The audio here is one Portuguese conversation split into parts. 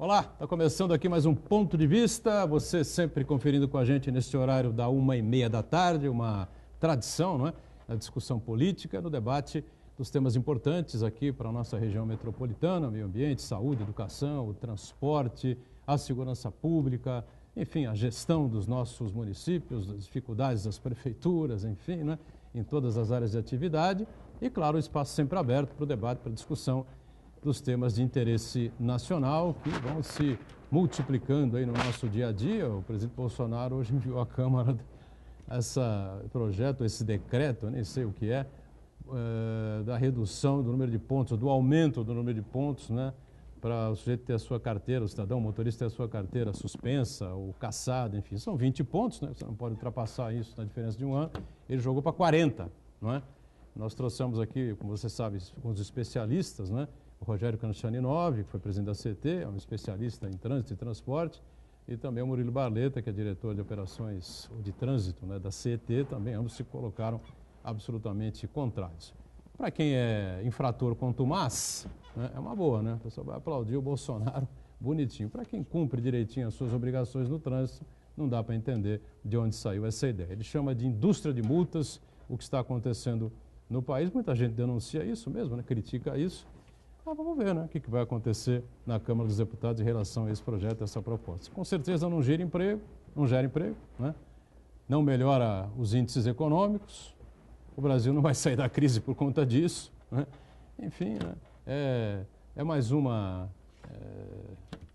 Olá, está começando aqui mais um Ponto de Vista, você sempre conferindo com a gente nesse horário da 1h30 da tarde, uma tradição, não é? Na discussão política, no debate dos temas importantes aqui para a nossa região metropolitana, meio ambiente, saúde, educação, o transporte, a segurança pública, enfim, a gestão dos nossos municípios, as dificuldades das prefeituras, enfim, né? Em todas as áreas de atividade e, claro, o espaço sempre aberto para o debate, para a discussão dos temas de interesse nacional que vão se multiplicando aí no nosso dia a dia. O presidente Bolsonaro hoje enviou à Câmara esse projeto, esse decreto, eu nem sei o que é, da redução do número de pontos, do aumento do número de pontos, né, para o sujeito ter a sua carteira, o cidadão, o motorista ter a sua carteira suspensa ou cassada, enfim, são 20 pontos, né, você não pode ultrapassar isso na diferença de um ano, ele jogou para 40, não é? Nós trouxemos aqui, como você sabe, com os especialistas, né, o Rogério Canchaninov, que foi presidente da CT, é um especialista em trânsito e transporte, e também o Murilo Barleta, que é diretor de operações de trânsito, né, da CT, também ambos se colocaram absolutamente contrários. Para quem é infrator contumaz, né, é uma boa, né? O pessoal vai aplaudir o Bolsonaro bonitinho. Para quem cumpre direitinho as suas obrigações no trânsito, não dá para entender de onde saiu essa ideia. Ele chama de indústria de multas o que está acontecendo no país. Muita gente denuncia isso mesmo, né? Critica isso. Vamos ver, né, o que vai acontecer na Câmara dos Deputados em relação a esse projeto, a essa proposta. Com certeza não gera emprego, né? Não melhora os índices econômicos, o Brasil não vai sair da crise por conta disso, né? Enfim, né, é mais uma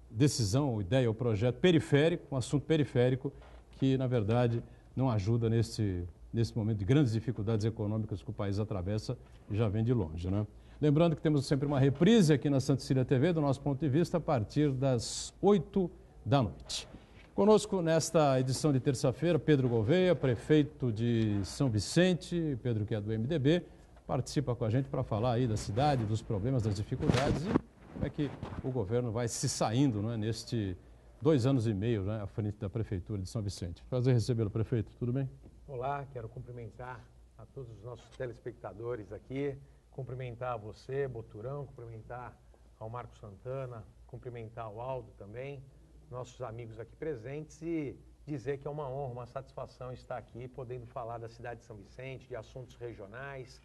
decisão, ideia, ou projeto periférico, um assunto periférico que, na verdade, não ajuda nesse momento de grandes dificuldades econômicas que o país atravessa e já vem de longe, né? Lembrando que temos sempre uma reprise aqui na Santa Cecília TV, do nosso ponto de vista, a partir das 8 da noite. Conosco nesta edição de terça-feira, Pedro Gouveia, prefeito de São Vicente, Pedro que é do MDB, participa com a gente para falar aí da cidade, dos problemas, das dificuldades e como é que o governo vai se saindo, não é, neste 2 anos e meio, né, à frente da Prefeitura de São Vicente. Prazer recebê-lo, prefeito. Tudo bem? Olá, quero cumprimentar a todos os nossos telespectadores aqui, cumprimentar você, Boturão, cumprimentar ao Marco Santana, cumprimentar ao Aldo também, nossos amigos aqui presentes e dizer que é uma honra, uma satisfação estar aqui, podendo falar da cidade de São Vicente, de assuntos regionais.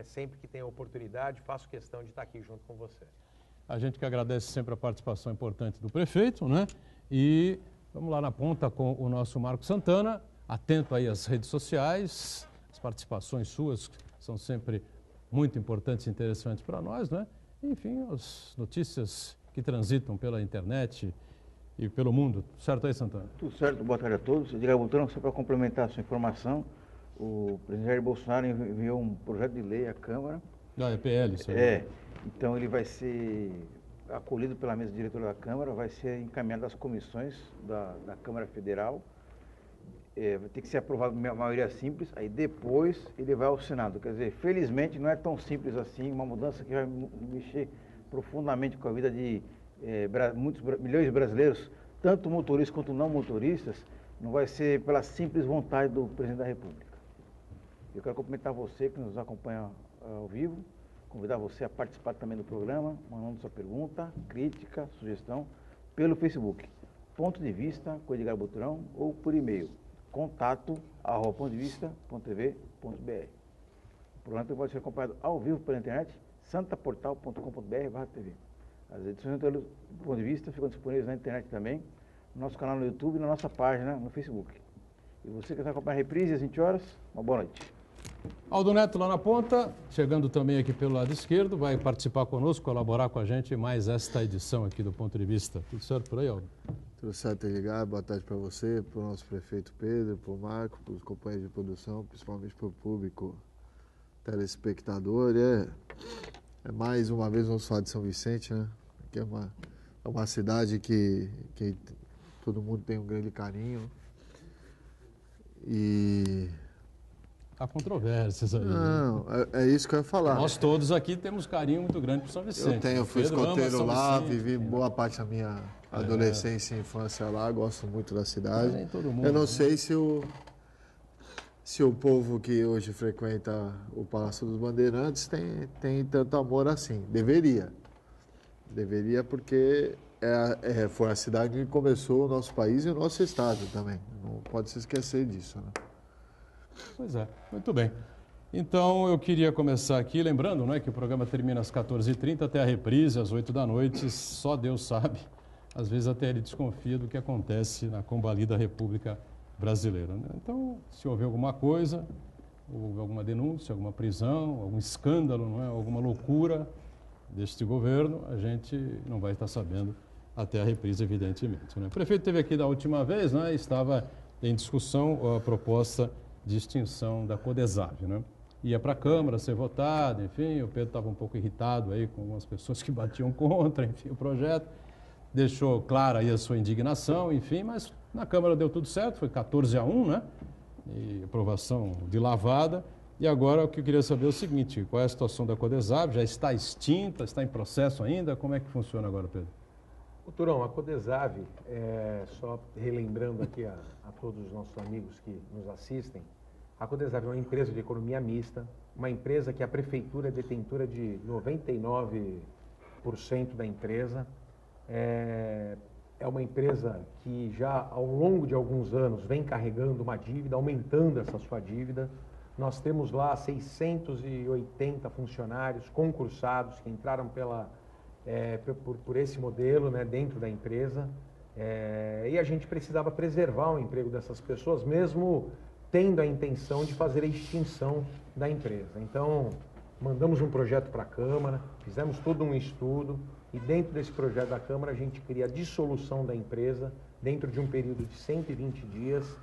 Sempre que tenho oportunidade, faço questão de estar aqui junto com você. A gente que agradece sempre a participação importante do prefeito, né? E vamos lá na ponta com o nosso Marco Santana, atento aí às redes sociais, as participações suas são sempre muito importantes e interessantes para nós, né? Enfim, as notícias que transitam pela internet e pelo mundo. Certo aí, Santana? Tudo certo, boa tarde a todos. Edgar Boturão, só para complementar a sua informação, o presidente Jair Bolsonaro enviou um projeto de lei à Câmara. É PL, isso aí. Então ele vai ser acolhido pela mesa diretora da Câmara, vai ser encaminhado às comissões da Câmara Federal. Vai ter que ser aprovado por maioria simples, aí depois ele vai ao Senado. Quer dizer, felizmente não é tão simples assim, uma mudança que vai mexer profundamente com a vida de muitos milhões de brasileiros, tanto motoristas quanto não motoristas, não vai ser pela simples vontade do presidente da República. Eu quero cumprimentar você que nos acompanha ao vivo, convidar você a participar também do programa, mandando sua pergunta, crítica, sugestão, pelo Facebook, Ponto de Vista com Edgar Boturão, ou por e-mail, contato@pontodevista.tv.br. O programa pode ser acompanhado ao vivo pela internet, santaportal.com.br/tv. As edições do Ponto de Vista ficam disponíveis na internet também, no nosso canal no YouTube e na nossa página no Facebook. E você que está acompanhando a reprise às 20 horas, uma boa noite. Aldo Neto lá na ponta, chegando também aqui pelo lado esquerdo, vai participar conosco, colaborar com a gente em mais esta edição aqui do Ponto de Vista. Tudo certo por aí, Aldo? Tudo certo, Edgar. Boa tarde para você, para o nosso prefeito Pedro, para o Marco, para os companheiros de produção, principalmente para o público telespectador. É mais uma vez vamos falar de São Vicente, né? Que é uma cidade que todo mundo tem um grande carinho. E há controvérsias aí. Não, é isso que eu ia falar. Nós todos aqui temos carinho muito grande por São Vicente. Eu fui escoteiro lá, vivi Vicente, boa parte da minha adolescência e infância lá, gosto muito da cidade. Nem todo mundo, eu não né? sei se o povo que hoje frequenta o Palácio dos Bandeirantes tem tanto amor assim. Deveria porque foi a cidade que começou o nosso país e o nosso estado também. Não pode se esquecer disso, né? Pois é, muito bem. Então, eu queria começar aqui lembrando, né, que o programa termina às 14h30 até a reprise, às 8 da noite. Só Deus sabe, às vezes até ele desconfia do que acontece na combalida República Brasileira, né? Então, se houver alguma coisa, houve alguma denúncia, alguma prisão, algum escândalo, não é? Alguma loucura deste governo, a gente não vai estar sabendo até a reprise, evidentemente, né? O prefeito esteve aqui da última vez, né? Estava em discussão a proposta de extinção da Codesave, né? Ia para a Câmara ser votada, enfim, o Pedro estava um pouco irritado aí com algumas pessoas que batiam contra, enfim, o projeto. Deixou clara aí a sua indignação, enfim, mas na Câmara deu tudo certo, foi 14-1, né? E aprovação de lavada. E agora o que eu queria saber é o seguinte, qual é a situação da Codesave? Já está extinta, está em processo ainda? Como é que funciona agora, Pedro? Turão, a Codesave, só relembrando aqui a todos os nossos amigos que nos assistem, a Codesave é uma empresa de economia mista, uma empresa que a prefeitura é detentora de 99% da empresa. É uma empresa que já ao longo de alguns anos vem carregando uma dívida, aumentando essa sua dívida. Nós temos lá 680 funcionários concursados que entraram por esse modelo, né, dentro da empresa. E a gente precisava preservar o emprego dessas pessoas, mesmo tendo a intenção de fazer a extinção da empresa. Então, mandamos um projeto para a Câmara, fizemos todo um estudo e dentro desse projeto da Câmara a gente queria a dissolução da empresa dentro de um período de 120 dias,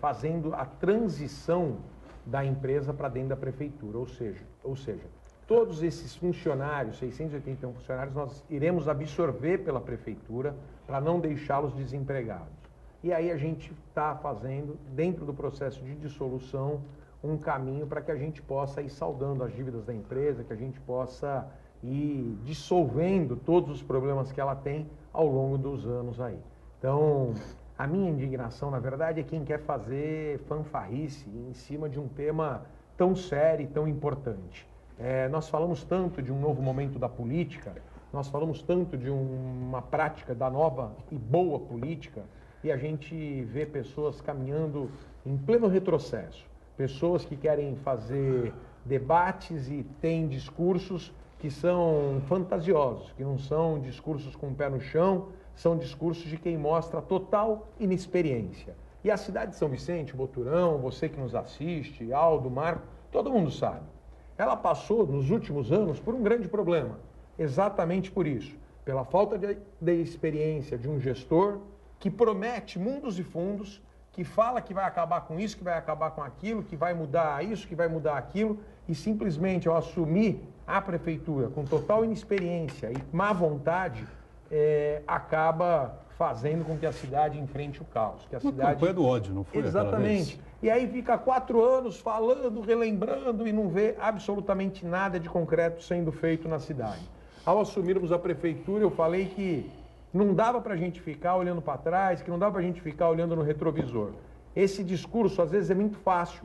fazendo a transição da empresa para dentro da prefeitura, ou seja, todos esses funcionários, 681 funcionários, nós iremos absorver pela prefeitura para não deixá-los desempregados. E aí a gente está fazendo, dentro do processo de dissolução, um caminho para que a gente possa ir saldando as dívidas da empresa, que a gente possa ir dissolvendo todos os problemas que ela tem ao longo dos anos aí. Então, a minha indignação, na verdade, é quem quer fazer fanfarrice em cima de um tema tão sério e tão importante. Nós falamos tanto de um novo momento da política, nós falamos tanto de uma prática da nova e boa política, e a gente vê pessoas caminhando em pleno retrocesso. Pessoas que querem fazer debates e têm discursos que são fantasiosos, que não são discursos com o pé no chão, são discursos de quem mostra total inexperiência. E a cidade de São Vicente, Boturão, você que nos assiste, Aldo, Marco, todo mundo sabe. Ela passou, nos últimos anos, por um grande problema. Exatamente por isso. Pela falta de experiência de um gestor que promete mundos e fundos, que fala que vai acabar com isso, que vai acabar com aquilo, que vai mudar isso, que vai mudar aquilo, e simplesmente ao assumir a prefeitura com total inexperiência e má vontade, acaba fazendo com que a cidade enfrente o caos. Que a cidade... campanha do ódio, não foi? Exatamente. E aí fica 4 anos falando, relembrando e não vê absolutamente nada de concreto sendo feito na cidade. Ao assumirmos a prefeitura, eu falei que não dava para a gente ficar olhando para trás, que não dava para a gente ficar olhando no retrovisor. Esse discurso, às vezes, é muito fácil,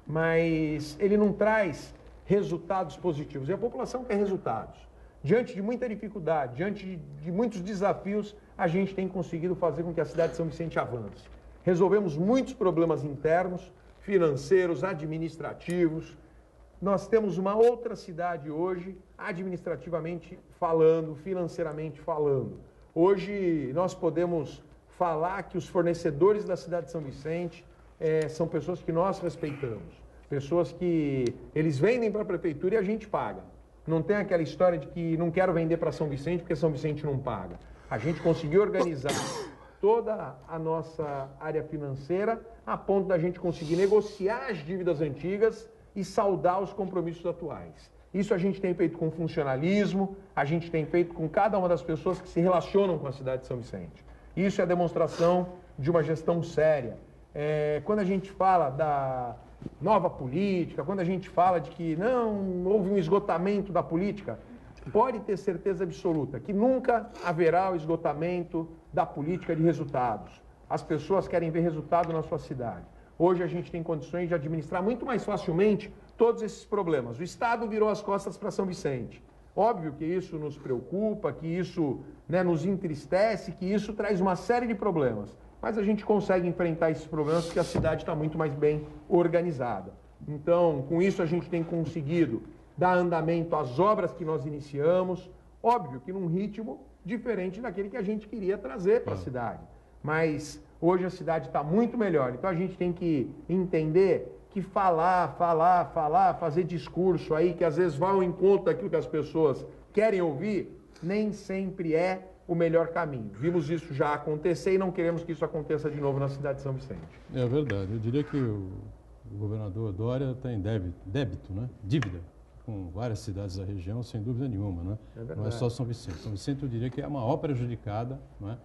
mas ele não traz resultados positivos. E a população quer resultados. Diante de muita dificuldade, diante de muitos desafios, a gente tem conseguido fazer com que a cidade de São Vicente avance. Resolvemos muitos problemas internos, financeiros, administrativos. Nós temos uma outra cidade hoje, administrativamente falando, financeiramente falando. Hoje nós podemos falar que os fornecedores da cidade de São Vicente são pessoas que nós respeitamos. Pessoas que eles vendem para a prefeitura e a gente paga. Não tem aquela história de que não quero vender para São Vicente porque São Vicente não paga. A gente conseguiu organizar toda a nossa área financeira a ponto da gente conseguir negociar as dívidas antigas e saldar os compromissos atuais. Isso a gente tem feito com funcionalismo, a gente tem feito com cada uma das pessoas que se relacionam com a cidade de São Vicente. Isso é a demonstração de uma gestão séria. Quando a gente fala da nova política, quando a gente fala de que não houve um esgotamento da política, pode ter certeza absoluta que nunca haverá o esgotamento da política de resultados. As pessoas querem ver resultado na sua cidade. Hoje a gente tem condições de administrar muito mais facilmente todos esses problemas. O Estado virou as costas para São Vicente. Óbvio que isso nos preocupa, que isso, né, nos entristece, que isso traz uma série de problemas. Mas a gente consegue enfrentar esses problemas porque a cidade está muito mais bem organizada. Então, com isso a gente tem conseguido dar andamento às obras que nós iniciamos, óbvio que num ritmo diferente daquele que a gente queria trazer para a cidade. Mas hoje a cidade está muito melhor, então a gente tem que entender que falar, fazer discurso aí, que às vezes vai ao encontro daquilo que as pessoas querem ouvir, nem sempre é o melhor caminho. Vimos isso já acontecer e não queremos que isso aconteça de novo na cidade de São Vicente. É verdade. Eu diria que o governador Dória tem débito, né? Dívida com várias cidades da região, sem dúvida nenhuma, né? Não é só São Vicente. São Vicente, eu diria que é a maior prejudicada, não é?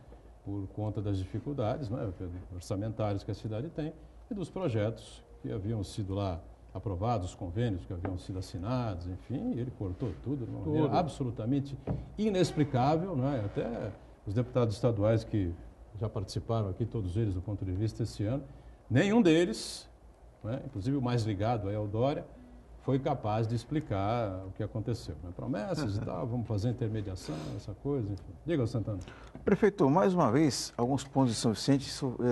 Por conta das dificuldades, não é? Orçamentárias que a cidade tem e dos projetos que haviam sido lá aprovados, os convênios que haviam sido assinados, enfim, ele cortou tudo de uma maneira absolutamente inexplicável, não é? Até os deputados estaduais que já participaram aqui, todos eles do ponto de vista esse ano, nenhum deles, né, inclusive o mais ligado aí ao Dória, foi capaz de explicar o que aconteceu. Né? Promessas e tal, vamos fazer intermediação, essa coisa, enfim. Diga, Santana. Prefeito, mais uma vez, alguns pontos de São Vicente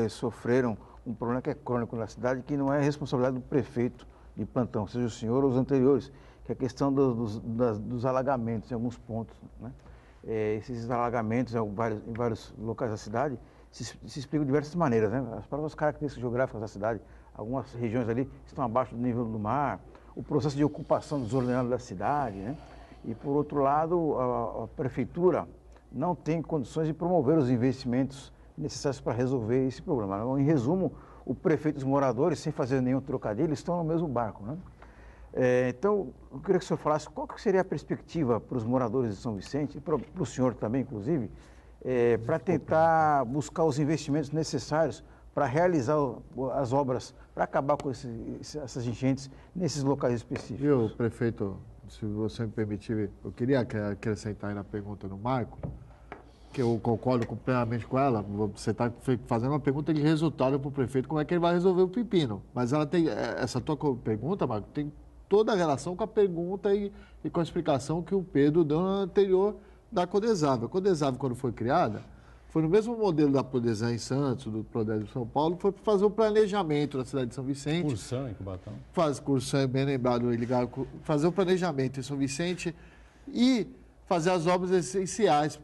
sofreram um problema que é crônico na cidade, que não é responsabilidade do prefeito de plantão, seja o senhor ou os anteriores, que é a questão dos alagamentos em alguns pontos. Né? Esses alagamentos em vários locais da cidade se explicam de diversas maneiras. Né? As próprias características geográficas da cidade, algumas regiões ali estão abaixo do nível do mar, o processo de ocupação desordenada da cidade, né? E, por outro lado, a prefeitura não tem condições de promover os investimentos necessários para resolver esse problema. Em resumo, o prefeito e os moradores, sem fazer nenhum trocadilho, estão no mesmo barco. Né? Então, eu queria que o senhor falasse qual que seria a perspectiva para os moradores de São Vicente, e para o senhor também, inclusive, para tentar buscar os investimentos necessários para realizar as obras, para acabar com essas enchentes nesses locais específicos. Viu, prefeito, se você me permitir, eu queria acrescentar aí na pergunta do Marco, que eu concordo plenamente com ela. Você está fazendo uma pergunta de resultado para o prefeito, como é que ele vai resolver o pepino. Mas ela tem, essa tua pergunta, Marco, tem toda a relação com a pergunta e com a explicação que o Pedro deu na anterior da Codesav. A Codesav, quando foi criada, foi no mesmo modelo da Prodesan em Santos, do Prodesb de São Paulo, foi fazer o planejamento da cidade de São Vicente. Cursão em Cubatão. Cursão, é bem lembrado, fazer o planejamento em São Vicente e fazer as obras essenciais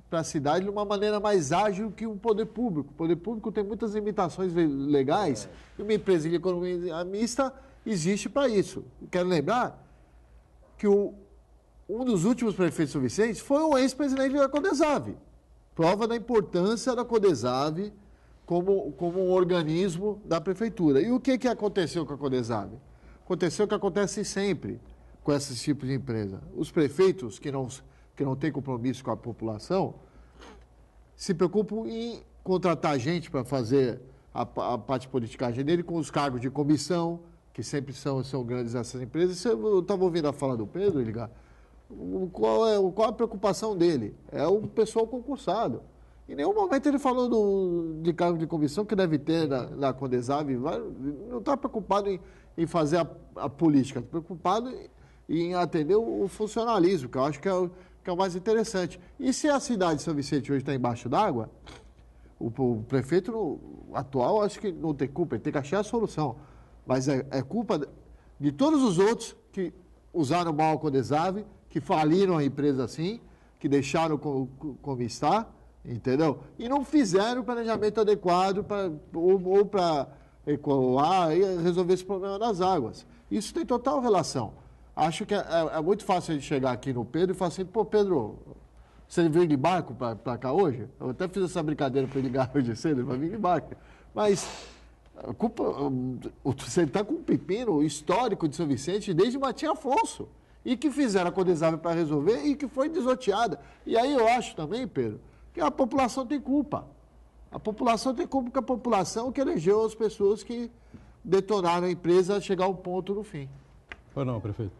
para a cidade de uma maneira mais ágil que o poder público. O poder público tem muitas limitações legais e uma empresa de economia mista existe para isso. Quero lembrar que um dos últimos prefeitos de São Vicente foi o ex-presidente da Codesav. Prova da importância da Codesav como um organismo da prefeitura. E o que aconteceu com a Codesav? Aconteceu o que acontece sempre com esses tipos de empresa. Os prefeitos que não têm compromisso com a população se preocupam em contratar gente para fazer a parte de politicagem dele com os cargos de comissão, que sempre são grandes essas empresas. Eu estava ouvindo a fala do Pedro, ligar. Qual a preocupação dele? É o pessoal concursado. Em nenhum momento ele falou de cargo de comissão que deve ter na Codesav. Não está preocupado em fazer a política, está preocupado em atender o funcionalismo, que eu acho que é o mais interessante. E se a cidade de São Vicente hoje está embaixo d'água, o prefeito atual acho que não tem culpa, ele tem que achar a solução. Mas é culpa de todos os outros que usaram mal a Codesav, que faliram a empresa assim, que deixaram como está, entendeu? E não fizeram o planejamento adequado para ecoar e resolver esse problema das águas. Isso tem total relação. Acho que é muito fácil a gente chegar aqui no Pedro e falar assim, pô, Pedro, você veio de barco para cá hoje? Eu até fiz essa brincadeira para ele ligar hoje cedo, ele vai vir de barco. Mas você está com um pepino histórico de São Vicente desde Matinho Afonso. E que fizeram a Codesav para resolver e que foi desoteada. E aí eu acho também, Pedro, que a população tem culpa. A população tem culpa porque a população que elegeu as pessoas que detonaram a empresa a chegar ao ponto no fim. Ou não, prefeito?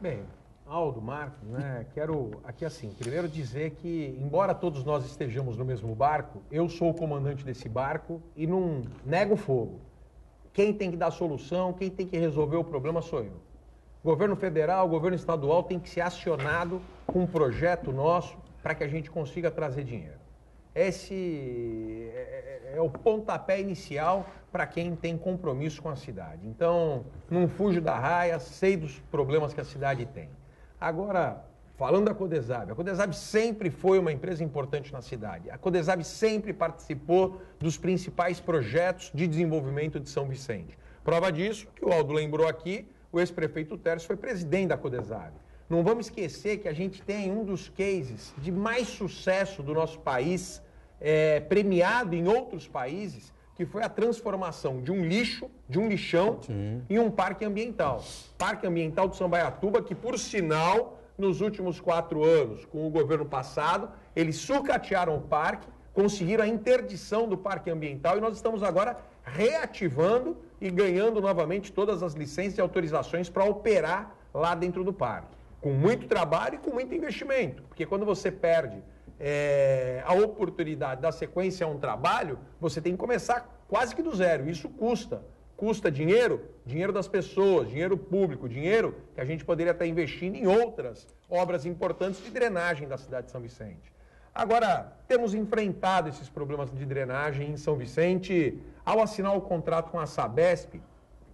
Bem, Aldo, Marcos, né, quero aqui assim, primeiro dizer que, embora todos nós estejamos no mesmo barco, eu sou o comandante desse barco e não nego fogo. Quem tem que dar a solução, quem tem que resolver o problema sou eu. Governo federal, governo estadual tem que ser acionado com um projeto nosso para que a gente consiga trazer dinheiro. Esse é o pontapé inicial para quem tem compromisso com a cidade. Então, não fujo da raia, sei dos problemas que a cidade tem. Agora, falando da Codesab, a Codesab sempre foi uma empresa importante na cidade. A Codesab sempre participou dos principais projetos de desenvolvimento de São Vicente. Prova disso, que o Aldo lembrou aqui, o ex-prefeito Tércio foi presidente da Codesab. Não vamos esquecer que a gente tem um dos cases de mais sucesso do nosso país, premiado em outros países, que foi a transformação de um lixo, de um lixão, em um parque ambiental. Parque Ambiental de Sambaiatuba, que por sinal, nos últimos 4 anos, com o governo passado, eles sucatearam o parque, conseguiram a interdição do parque ambiental e nós estamos agora reativando e ganhando novamente todas as licenças e autorizações para operar lá dentro do parque. Com muito trabalho e com muito investimento, porque quando você perde a oportunidade da sequência a um trabalho, você tem que começar quase que do zero. Isso custa. Custa dinheiro, dinheiro das pessoas, dinheiro público, dinheiro que a gente poderia estar investindo em outras obras importantes de drenagem da cidade de São Vicente. Agora, temos enfrentado esses problemas de drenagem em São Vicente ao assinar o contrato com a Sabesp,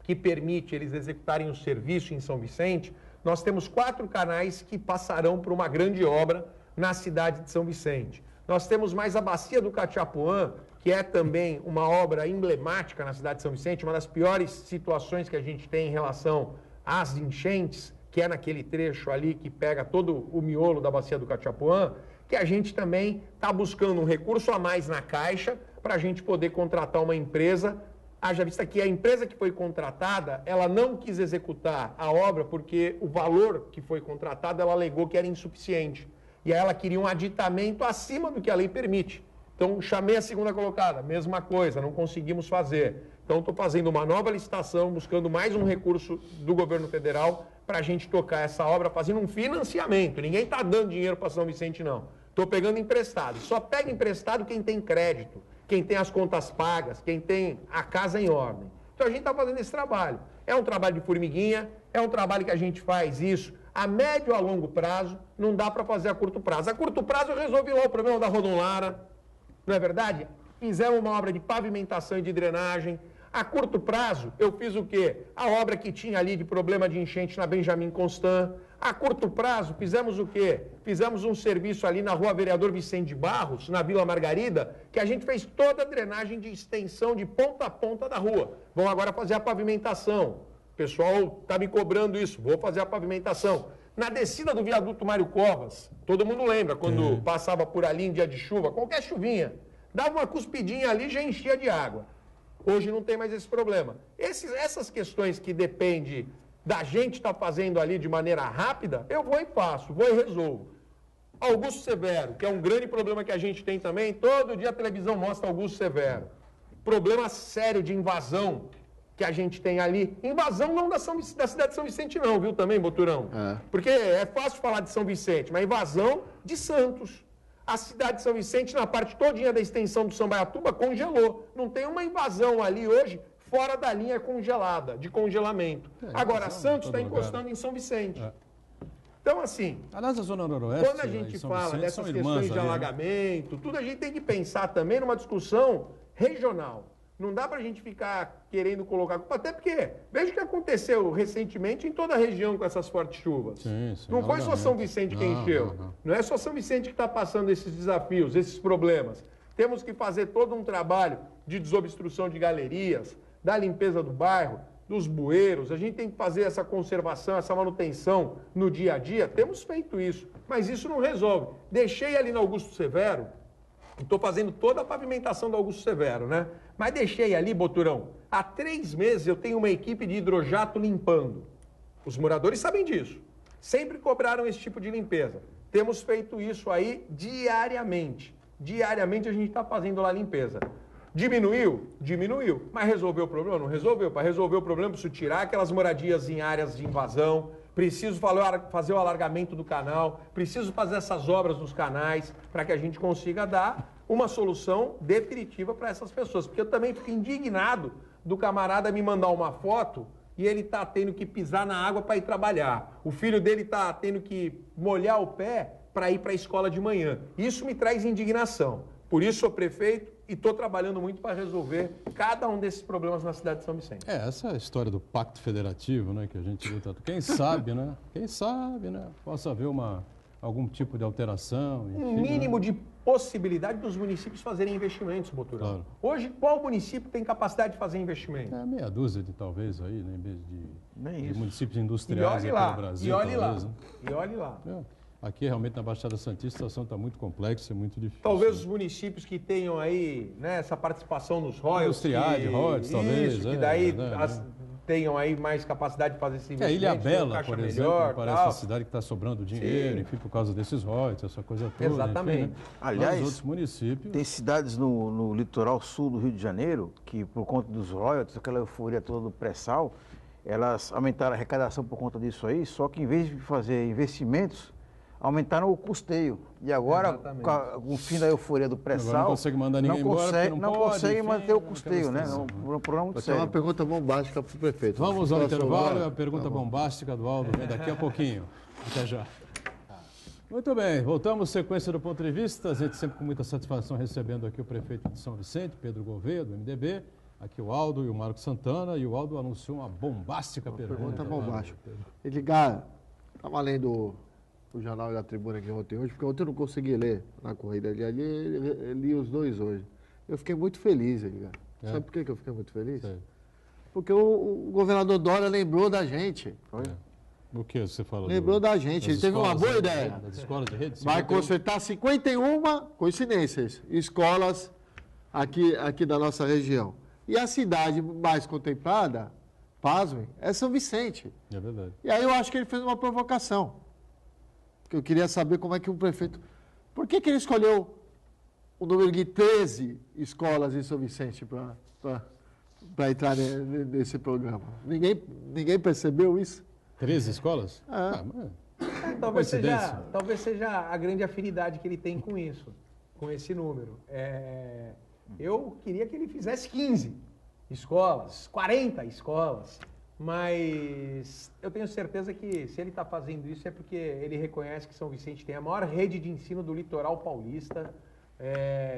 que permite eles executarem o serviço em São Vicente. Nós temos 4 canais que passarão por uma grande obra na cidade de São Vicente. Nós temos mais a Bacia do Catiapuã, que é também uma obra emblemática na cidade de São Vicente, uma das piores situações que a gente tem em relação às enchentes, que é naquele trecho ali que pega todo o miolo da Bacia do Catiapuã, que a gente também está buscando um recurso a mais na Caixa para a gente poder contratar uma empresa. Haja vista que a empresa que foi contratada, ela não quis executar a obra porque o valor que foi contratado, ela alegou que era insuficiente. E aí ela queria um aditamento acima do que a lei permite. Então, chamei a segunda colocada, mesma coisa, não conseguimos fazer. Então, estou fazendo uma nova licitação, buscando mais um recurso do governo federal para a gente tocar essa obra, fazendo um financiamento. Ninguém está dando dinheiro para São Vicente, não. Estou pegando emprestado. Só pega emprestado quem tem crédito, quem tem as contas pagas, quem tem a casa em ordem. Então, a gente está fazendo esse trabalho. É um trabalho de formiguinha, é um trabalho que a gente faz isso a médio a longo prazo, não dá para fazer a curto prazo. A curto prazo eu resolvi lá o problema da Rodon Lara, não é verdade? Fizemos uma obra de pavimentação e de drenagem. A curto prazo, eu fiz o quê? A obra que tinha ali de problema de enchente na Benjamin Constant. A curto prazo, fizemos o quê? Fizemos um serviço ali na Rua Vereador Vicente de Barros, na Vila Margarida, que a gente fez toda a drenagem de extensão de ponta a ponta da rua. Vão agora fazer a pavimentação. O pessoal está me cobrando isso, vou fazer a pavimentação. Na descida do viaduto Mário Covas, todo mundo lembra, quando passava por ali em dia de chuva, qualquer chuvinha, dava uma cuspidinha ali e já enchia de água. Hoje não tem mais esse problema. Essas questões que dependem da gente estar fazendo ali de maneira rápida, eu vou e faço, vou e resolvo. Augusto Severo, que é um grande problema que a gente tem também, todo dia a televisão mostra Augusto Severo. Problema sério de invasão que a gente tem ali. Invasão não da cidade de São Vicente não, viu também, Boturão? Porque é fácil falar de São Vicente, mas invasão de Santos. A cidade de São Vicente, na parte todinha da extensão do Sambaiatuba, congelou. Não tem uma invasão ali hoje fora da linha congelada, de congelamento. Agora, Santos está encostando em São Vicente. Então, assim, aliás, a Zona Noroeste, quando a gente fala dessas questões de alagamento, tudo a gente tem que pensar também numa discussão regional. Não dá para a gente ficar querendo colocar culpa, até porque, veja o que aconteceu recentemente em toda a região com essas fortes chuvas. Não foi só São Vicente que encheu. Não é só São Vicente que está passando esses desafios, esses problemas. Temos que fazer todo um trabalho de desobstrução de galerias, da limpeza do bairro, dos bueiros. A gente tem que fazer essa conservação, essa manutenção no dia a dia. Temos feito isso, mas isso não resolve. Deixei ali no Augusto Severo, estou fazendo toda a pavimentação do Augusto Severo, né? Mas deixei ali, Boturão, há 3 meses eu tenho uma equipe de hidrojato limpando. Os moradores sabem disso. Sempre cobraram esse tipo de limpeza. Temos feito isso aí diariamente. Diariamente a gente está fazendo lá a limpeza. Diminuiu? Diminuiu. Mas resolveu o problema? Não resolveu. Para resolver o problema, preciso tirar aquelas moradias em áreas de invasão, preciso fazer o alargamento do canal, preciso fazer essas obras nos canais para que a gente consiga dar uma solução definitiva para essas pessoas. Porque eu também fico indignado do camarada me mandar uma foto e ele está tendo que pisar na água para ir trabalhar. O filho dele está tendo que molhar o pé para ir para a escola de manhã. Isso me traz indignação. Por isso sou prefeito e estou trabalhando muito para resolver cada um desses problemas na cidade de São Vicente. Essa é a história do pacto federativo, né, que a gente viu tanto. Quem sabe, né? Quem sabe, né? Possa haver algum tipo de alteração. Enfim, Um mínimo de possibilidade dos municípios fazerem investimentos, Boturão. Claro. Hoje, qual município tem capacidade de fazer investimento? É meia dúzia de talvez aí, né, em vez Nem de isso. municípios E industriais olhe aqui lá, no Brasil. e olhe lá, talvez, né? e olhe lá. Aqui, realmente, na Baixada Santista, a situação está muito complexa e muito difícil. Talvez os municípios que tenham aí, né, essa participação nos royalties. Industriais, royalties, talvez. Isso, que daí né? tenham aí mais capacidade de fazer esse É, investimento. Ilha ter um Bela, caixa por exemplo, melhor, parece tal. uma cidade que está sobrando dinheiro, Sim. enfim, por causa desses royalties, essa coisa toda. Exatamente. Enfim, né? Aliás, Mas outros municípios... Tem cidades no litoral sul do Rio de Janeiro que, por conta dos royalties, aquela euforia toda do pré-sal, elas aumentaram a arrecadação por conta disso aí, só que em vez de fazer investimentos, aumentaram o custeio. E agora, Exatamente. com o fim da euforia do pré-sal, Agora não consegue mandar ninguém embora porque não pode, consegue enfim, manter o aquela custeio, né? situação. Um problema muito Vai ter uma sério. pergunta bombástica para o prefeito. Vamos ao Posso intervalo, agora? a pergunta Tá bom. bombástica do Aldo vem daqui a pouquinho. Até já. Muito bem, voltamos à sequência do ponto de vista. A gente sempre com muita satisfação recebendo aqui o prefeito de São Vicente, Pedro Gouveia, do MDB, aqui o Aldo e o Marco Santana, e o Aldo anunciou uma bombástica pergunta. Pergunta bombástica. Edgar, estava lendo o Jornal da Tribuna aqui ontem hoje, porque ontem eu não consegui ler na corrida ali, li os dois hoje. Eu fiquei muito feliz, Edgar. É? Sabe por que eu fiquei muito feliz? Sei. Porque o governador Dória lembrou da gente. O que você falou? Lembrou da gente, ele teve uma boa ideia. Das escolas de rede? Vai 51. consertar 51 coincidências, escolas aqui da nossa região. E a cidade mais contemplada, pasmem, é São Vicente. É verdade. E aí eu acho que ele fez uma provocação. Que eu queria saber como é que o prefeito... Por que ele escolheu o número de 13 escolas em São Vicente para entrar nesse programa? Ninguém percebeu isso? 13 escolas? Talvez Coincidência. seja a grande afinidade que ele tem com isso, com esse número. Eu queria que ele fizesse 15 escolas, 40 escolas, mas eu tenho certeza que se ele está fazendo isso é porque ele reconhece que São Vicente tem a maior rede de ensino do litoral paulista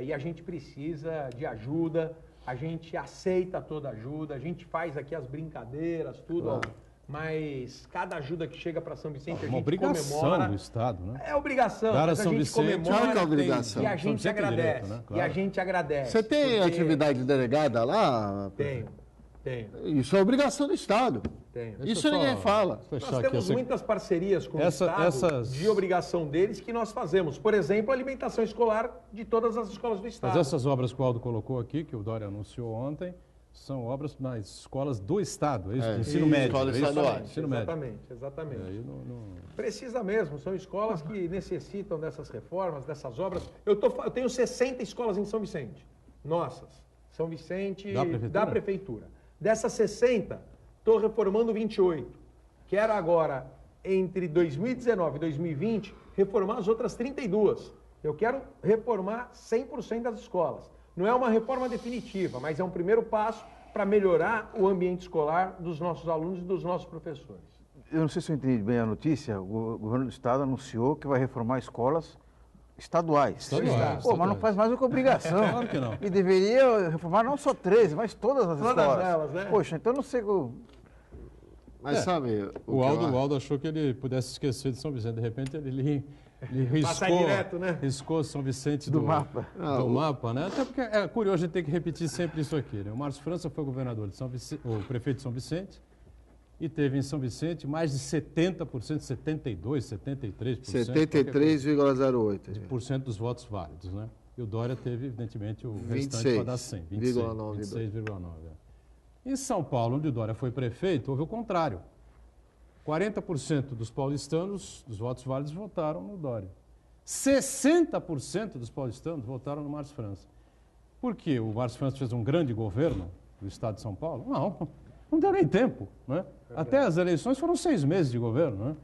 e a gente precisa de ajuda, a gente aceita toda ajuda, a gente faz aqui as brincadeiras, tudo, Claro. mas cada ajuda que chega para São Vicente a Uma gente obrigação comemora. do Estado, né? É obrigação, Dar a mas a São gente Vicente, comemora claro que é obrigação. e a São gente Vicente tem agradece. direito, né? E a Claro. gente agradece. Você tem porque- atividade delegada lá? Tenho. Isso é obrigação do Estado. Tenho. Deixa Isso eu só ninguém fala. fechar Nós aqui temos essa- muitas parcerias com o Estado essas- de obrigação deles que nós fazemos. Por exemplo, a alimentação escolar de todas as escolas do Estado. Mas essas obras que o Aldo colocou aqui, que o Dória anunciou ontem, são obras nas escolas do Estado, é isso? É, De ensino isso, médio. escolas é isso? estaduais. Ensino médio. Exatamente, exatamente. Aí não- Precisa mesmo, são escolas que necessitam dessas reformas, dessas obras. Eu tenho 60 escolas em São Vicente, nossas. São Vicente Da prefeitura? da prefeitura. Dessas 60, estou reformando 28. Quero agora, entre 2019 e 2020, reformar as outras 32. Eu quero reformar 100% das escolas. Não é uma reforma definitiva, mas é um primeiro passo para melhorar o ambiente escolar dos nossos alunos e dos nossos professores. Eu não sei se eu entendi bem a notícia, o governo do estado anunciou que vai reformar escolas estaduais. Estaduais, Pô, mas não faz mais do que obrigação. Claro que não. E deveria reformar não só 13, mas todas as Todas escolas. elas, né? Poxa, então eu não sei... Mas sabe... O que eu Aldo, acho? o Aldo achou que ele pudesse esquecer de São Vicente. De repente ele Passa riscou, direto, né? riscou São Vicente Do mapa. do mapa, né? Até porque é curioso a gente ter que repetir sempre isso aqui, né? O Márcio França foi governador de São Vicente, o prefeito de São Vicente, e teve em São Vicente mais de 70%, 72, 73%. 73,08. dos votos válidos, né? E o Dória teve, evidentemente, o 26,9. restante para dar 100, 26,9. Em São Paulo, onde o Dória foi prefeito, houve o contrário. 40% dos paulistanos, dos votos válidos, votaram no Dória. 60% dos paulistanos votaram no Márcio França. Por quê? O Márcio França fez um grande governo do estado de São Paulo? Não deu nem tempo, né? Até as eleições foram 6 meses de governo, né?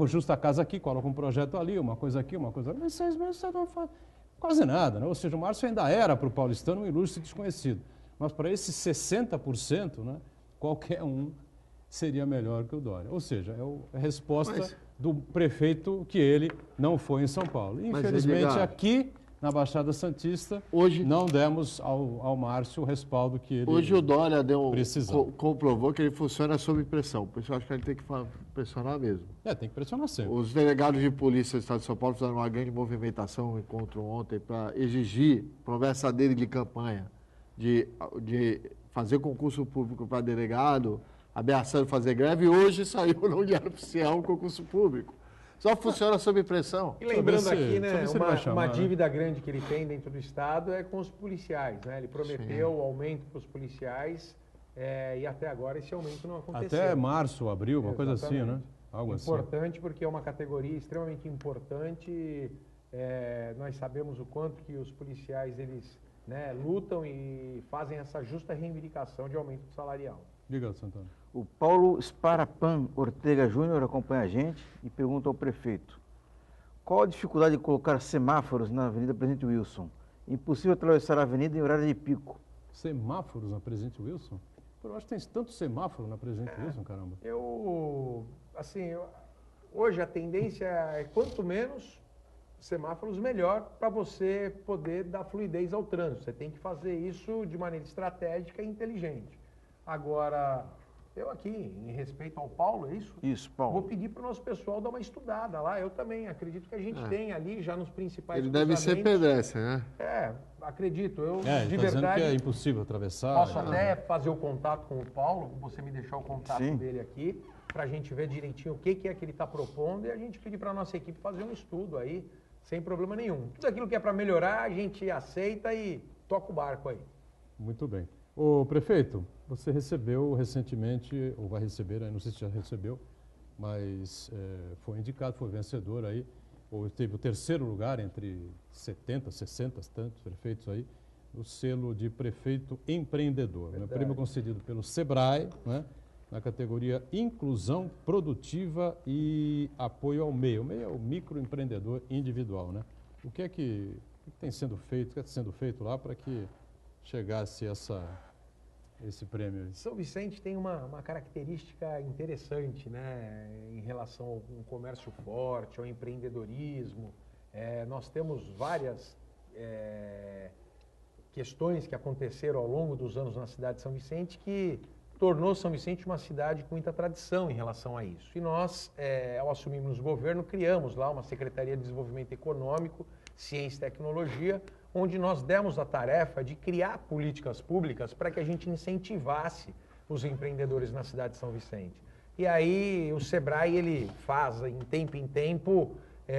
Ajusta a casa aqui, coloca um projeto ali, uma coisa aqui, uma coisa ali, mas 6 meses você não faz quase nada, né? Ou seja, o Márcio ainda era para o paulistano um ilustre desconhecido. Mas para esses 60%, né, qualquer um seria melhor que o Dória. Ou seja, é a resposta do prefeito que ele não foi em São Paulo. Infelizmente, aqui na Baixada Santista, hoje não demos ao Márcio o respaldo que ele hoje o Dória comprovou que ele funciona sob pressão. Por isso eu acho que ele tem que pressionar mesmo. Tem que pressionar sempre. Os delegados de polícia do Estado de São Paulo fizeram uma grande movimentação, um encontro ontem, para exigir promessa dele de campanha, de fazer concurso público para delegado, ameaçando fazer greve, e hoje saiu no Diário Oficial um concurso público. Só funciona sob pressão. E lembrando aqui, né, uma dívida grande que ele tem dentro do Estado é com os policiais, né? Ele prometeu o aumento para os policiais e até agora esse aumento não aconteceu. Até março, abril, uma coisa assim, né? Algo importante, porque é uma categoria extremamente importante. Nós sabemos o quanto que os policiais, eles lutam e fazem essa justa reivindicação de aumento salarial. Diga, Santana. O Paulo Sparapan Ortega Júnior acompanha a gente e pergunta ao prefeito: qual a dificuldade de colocar semáforos na Avenida Presidente Wilson? Impossível atravessar a avenida em horário de pico. Semáforos na Presidente Wilson? Eu acho que tem tanto semáforo na Presidente Wilson, caramba. Hoje a tendência é quanto menos semáforos, melhor para você poder dar fluidez ao trânsito. Você tem que fazer isso de maneira estratégica e inteligente. Agora, eu aqui, em respeito ao Paulo, é isso? Isso, Paulo. Vou pedir para o nosso pessoal dar uma estudada lá. Eu também acredito que a gente tem ali já nos principais Ele deve ser pedestre, né? Acredito. Eu, de verdade, que é impossível atravessar. Posso até fazer o contato com o Paulo, você me deixar o contato dele aqui, para a gente ver direitinho o que é que ele está propondo e a gente pedir para a nossa equipe fazer um estudo aí, sem problema nenhum. Tudo aquilo que é para melhorar, a gente aceita e toca o barco aí. Muito bem. Ô, prefeito, você recebeu recentemente, ou vai receber, não sei se já recebeu, mas foi indicado, foi vencedor aí, ou teve o terceiro lugar entre 70, 60, tantos prefeitos aí, o selo de prefeito empreendedor. Né? Prêmio concedido pelo SEBRAE, né? Na categoria Inclusão Produtiva e Apoio ao Meio. O meio é o microempreendedor individual, né? O que tem sendo feito, o que está sendo feito lá para que chegasse esse prêmio aí? São Vicente tem uma característica interessante, né, em relação ao comércio forte, ao empreendedorismo. Nós temos várias questões que aconteceram ao longo dos anos na cidade de São Vicente que tornou São Vicente uma cidade com muita tradição em relação a isso. E nós, ao assumirmos o governo, criamos lá uma Secretaria de Desenvolvimento Econômico, Ciência e Tecnologia, onde nós demos a tarefa de criar políticas públicas para que a gente incentivasse os empreendedores na cidade de São Vicente. E aí o SEBRAE, ele faz, em tempo,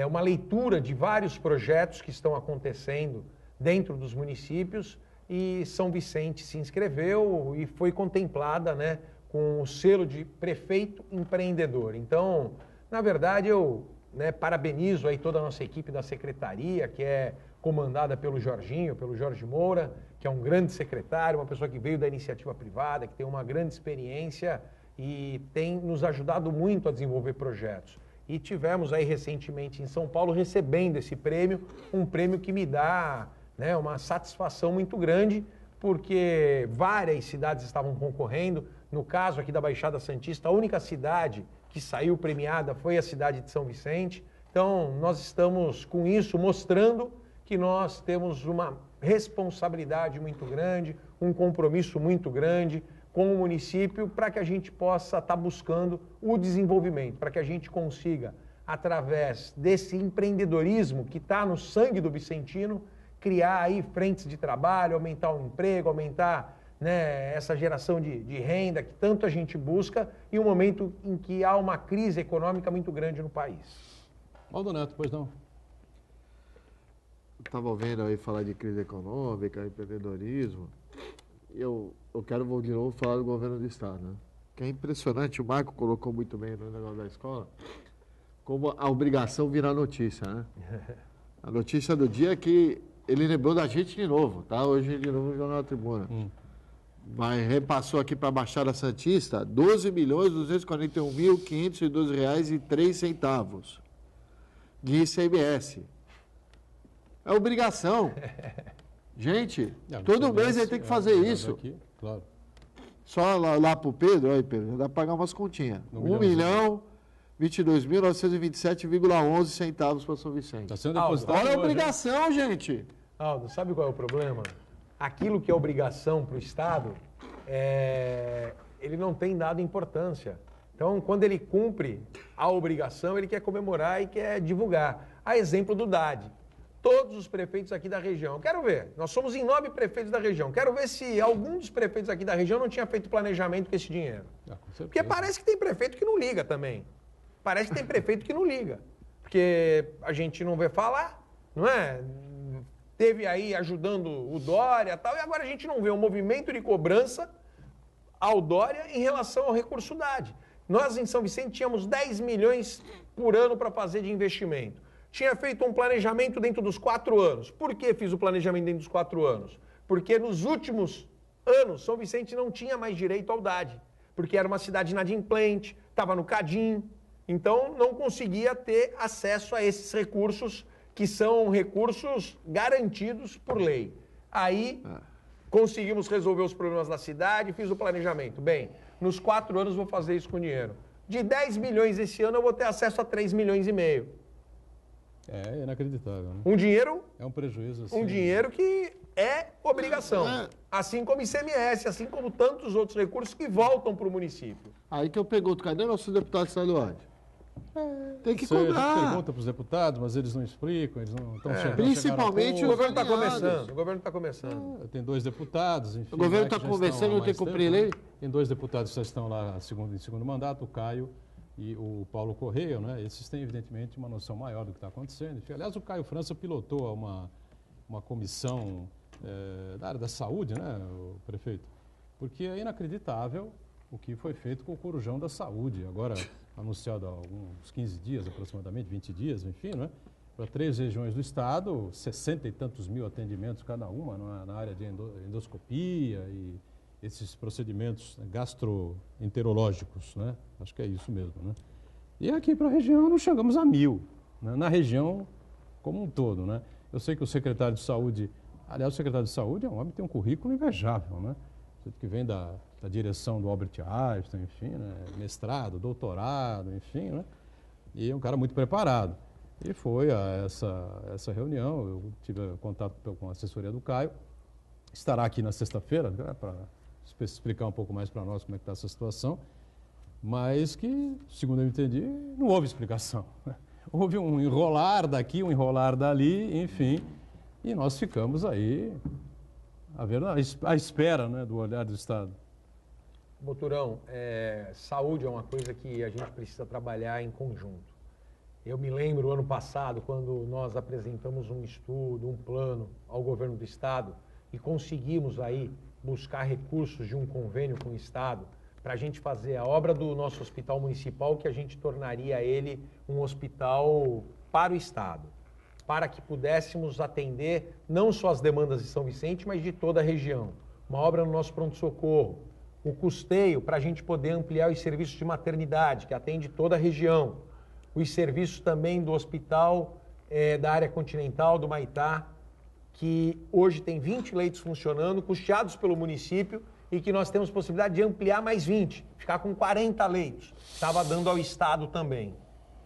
uma leitura de vários projetos que estão acontecendo dentro dos municípios, e São Vicente se inscreveu e foi contemplada, né, com o selo de prefeito empreendedor. Então, na verdade, eu parabenizo aí toda a nossa equipe da secretaria, que é comandada pelo Jorginho, pelo Jorge Moura, que é um grande secretário, uma pessoa que veio da iniciativa privada, que tem uma grande experiência e tem nos ajudado muito a desenvolver projetos. E tivemos aí recentemente em São Paulo recebendo esse prêmio, um prêmio que me dá uma satisfação muito grande, porque várias cidades estavam concorrendo. No caso aqui da Baixada Santista, a única cidade que saiu premiada foi a cidade de São Vicente. Então, nós estamos com isso mostrando que nós temos uma responsabilidade muito grande, um compromisso muito grande com o município para que a gente possa estar buscando o desenvolvimento, para que a gente consiga, através desse empreendedorismo que está no sangue do vicentino, criar aí frentes de trabalho, aumentar o emprego, aumentar essa geração de renda que tanto a gente busca em um momento em que há uma crise econômica muito grande no país. Aldo Neto, pois não? Estava ouvindo aí falar de crise econômica, empreendedorismo. Eu quero de novo falar do governo do Estado, né? Que é impressionante, o Marco colocou muito bem no negócio da escola, como a obrigação virar notícia, né? A notícia do dia é que ele lembrou da gente de novo, tá? Hoje de novo no Jornal da Tribuna. Mas repassou aqui para a Baixada Santista R$ 12.241.512,03 de ICMS. É obrigação. Gente, todo mês ele tem que fazer isso. Aqui, claro. Só lá para o Pedro, aí, Pedro, já dá para pagar umas continhas. 1.022.927,11 centavos para São Vicente. Está sendo depositado. Olha a hoje, obrigação, gente. Aldo, sabe qual é o problema? Aquilo que é obrigação para o Estado, ele não tem dado importância. Então, quando ele cumpre a obrigação, ele quer comemorar e quer divulgar. A exemplo do DAD. Todos os prefeitos aqui da região. Quero ver. Nós somos em 9 prefeitos da região. Quero ver se algum dos prefeitos aqui da região não tinha feito planejamento com esse dinheiro. Porque parece que tem prefeito que não liga também. Parece que tem prefeito que não liga. Porque a gente não vê falar, não é? Teve aí ajudando o Dória e tal, e agora a gente não vê um movimento de cobrança ao Dória em relação ao recurso DAD. Nós em São Vicente tínhamos 10 milhões por ano para fazer de investimento. Tinha feito um planejamento dentro dos 4 anos. Por que fiz o planejamento dentro dos 4 anos? Porque nos últimos anos, São Vicente não tinha mais direito ao DAD. Porque era uma cidade inadimplente, estava no Cadim. Então, não conseguia ter acesso a esses recursos, que são recursos garantidos por lei. Aí, conseguimos resolver os problemas da cidade, fiz o planejamento. Bem, nos 4 anos vou fazer isso com dinheiro. De 10 milhões esse ano, eu vou ter acesso a 3,5 milhões. É inacreditável, né? Um dinheiro... É um prejuízo. Assim, um dinheiro que é obrigação. Assim como ICMS, assim como tantos outros recursos que voltam para o município. Aí que eu pergunto, cadê nossos deputados estaduais? Tem que A gente cobrar. pergunta para os deputados, mas eles não explicam, eles não estão chegando. Principalmente O os governo está aliados. começando. O governo está começando. Tem 2 deputados, enfim. O governo né, que está já conversando, estão há não tem que mais cumprir tempo, lei? né? Tem 2 deputados que já estão lá em segundo mandato, o Caio e o Paulo Correia, né? Esses têm, evidentemente, uma noção maior do que está acontecendo. Enfim, aliás, o Caio França pilotou uma comissão da área da saúde, né, o prefeito? Porque é inacreditável o que foi feito com o Corujão da Saúde, agora anunciado há alguns 15 dias, aproximadamente 20 dias, enfim, né? Para 3 regiões do estado, 60 e tantos mil atendimentos cada uma na área de endoscopia e esses procedimentos gastroenterológicos, né? Acho que é isso mesmo, né? E aqui para a região não chegamos a 1.000, né? Na região como um todo, né? Eu sei que o secretário de saúde, aliás, o secretário de saúde é um homem que tem um currículo invejável, né? Que vem da direção do Albert Einstein, enfim, né? Mestrado, doutorado, enfim, né? E é um cara muito preparado. E foi a essa reunião, eu tive contato com a assessoria do Caio, estará aqui na sexta-feira, né, para explicar um pouco mais para nós como é que está essa situação, mas que, segundo eu entendi, não houve explicação. Né? Houve um enrolar daqui, um enrolar dali, enfim, e nós ficamos aí à espera, né, do olhar do Estado. Boturão, saúde é uma coisa que a gente precisa trabalhar em conjunto. Eu me lembro, ano passado, quando nós apresentamos um estudo, um plano ao governo do Estado e conseguimos aí buscar recursos de um convênio com o Estado para a gente fazer a obra do nosso hospital municipal, que a gente tornaria ele um hospital para o Estado, para que pudéssemos atender não só as demandas de São Vicente, mas de toda a região. Uma obra no nosso pronto-socorro, o custeio para a gente poder ampliar os serviços de maternidade, que atende toda a região, os serviços também do hospital da área continental, do Maitá, que hoje tem 20 leitos funcionando, custeados pelo município, e que nós temos possibilidade de ampliar mais 20, ficar com 40 leitos. Estava dando ao Estado também.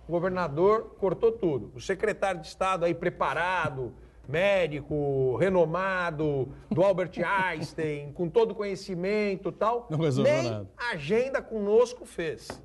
O governador cortou tudo. O secretário de Estado aí preparado, médico, renomado, do Albert Einstein, com todo conhecimento e tal, Não resolveu nem nada. agenda conosco fez.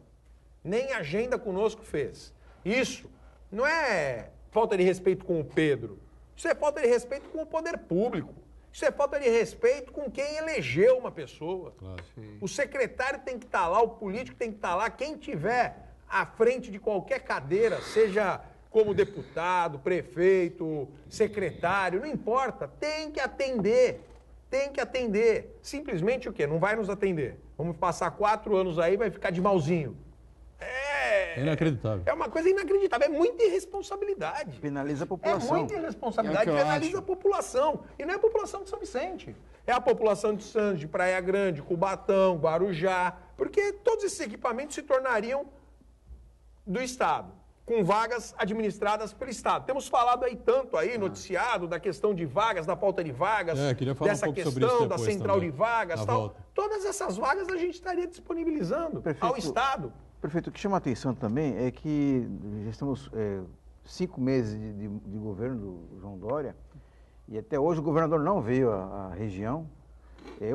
Nem agenda conosco fez. Isso não é falta de respeito com o Pedro. Isso é falta de respeito com o poder público. Isso é falta de respeito com quem elegeu uma pessoa. Claro. O secretário tem que estar lá, o político tem que estar lá, quem tiver à frente de qualquer cadeira, seja como deputado, prefeito, secretário, não importa, tem que atender. Tem que atender. Simplesmente o quê? Não vai nos atender. Vamos passar 4 anos aí, vai ficar de malzinho. É inacreditável. É uma coisa inacreditável, é muita irresponsabilidade. Penaliza a É população. muita irresponsabilidade, É o que eu penaliza acho. a população. E não é a população de São Vicente. É a população de Santos, de Praia Grande, Cubatão, Guarujá, porque todos esses equipamentos se tornariam do Estado. com vagas administradas pelo Estado. Temos falado aí tanto aí, noticiado, da questão de vagas, da falta de vagas, queria falar dessa um pouco sobre questão isso da depois central também, de vagas na tal. volta. Todas essas vagas a gente estaria disponibilizando ao Estado. Prefeito, o que chama a atenção também é que já estamos 5 meses de governo do João Dória e até hoje o governador não veio à região.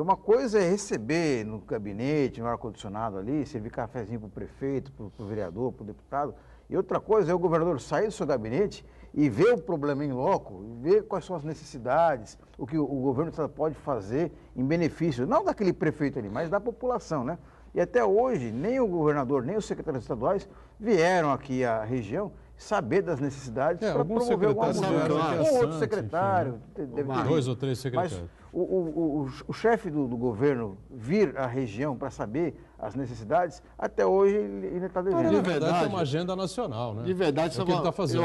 Uma coisa é receber no gabinete, no ar-condicionado ali, servir cafezinho para o prefeito, para o vereador, para o deputado. E outra coisa é o governador sair do seu gabinete e ver o problema em loco, ver quais são as necessidades, o que o governo do estado pode fazer em benefício, não daquele prefeito ali, mas da população, né? E até hoje, nem o governador, nem os secretários estaduais vieram aqui à região saber das necessidades para promover alguma mudança. Um outro secretário, deve ter 2 ou 3 secretários. Mas o chefe do governo vir à região para saber as necessidades, até hoje ele ainda está devendo. Na verdade, é uma agenda nacional, né? De verdade, é o que ele está fazendo.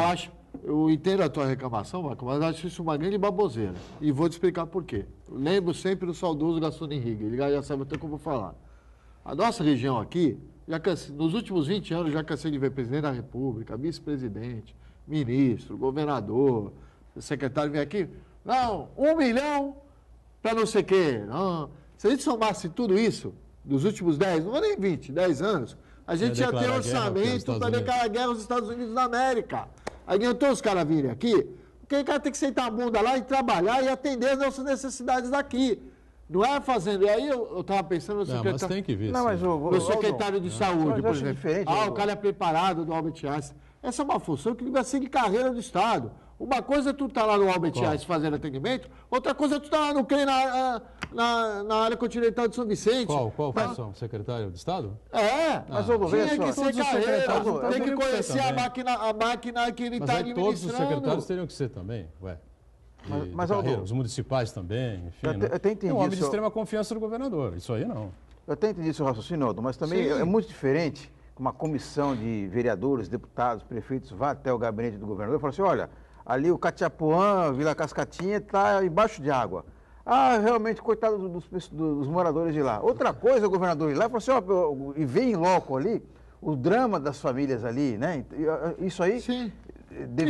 Eu entendo a tua reclamação, Marco, mas acho isso uma grande baboseira. E vou te explicar por quê. Eu lembro sempre do saudoso Gastão Henrique, ele já sabe até como falar. A nossa região aqui, nos últimos 20 anos, já cansei de ver presidente da República, vice-presidente, ministro, governador, secretário vir aqui. Não, 1 milhão para não sei o quê. Não. Se a gente somasse tudo isso, dos últimos 10, não é nem 20, 10 anos, a gente ia ter orçamento para declarar guerra aos Estados Unidos da América. Adiantou os caras virem aqui, porque o cara tem que sentar a bunda lá e trabalhar e atender as nossas necessidades daqui. Não é fazendo. E aí eu estava pensando no secretário. Mas tem que vir. Não, mas no secretário de saúde, por exemplo. Diferente, o cara é preparado do Albert Einstein. Essa é uma função que deve ser de carreira do Estado. Uma coisa é tu estar lá no Albert Einstein fazendo atendimento, outra coisa é tu estar lá no CREI na área continental de São Vicente. Qual função? Secretário de Estado? Mas o governo tinha que ser carreira, tem que conhecer a máquina que ele está administrando. Todos os secretários teriam que ser também, mas os municipais também, enfim. Eu até entendi é um homem de extrema confiança do governador, isso aí não. Eu até entendi seu raciocínio, Aldo, mas também é muito diferente que uma comissão de vereadores, deputados, prefeitos vá até o gabinete do governador e fala assim, olha, ali o Catiapuã, Vila Cascatinha está embaixo de água. Realmente, coitado dos moradores de lá. Outra coisa, o governador ir lá e fala assim, e vê em loco ali o drama das famílias ali, né? Isso aí... Sim.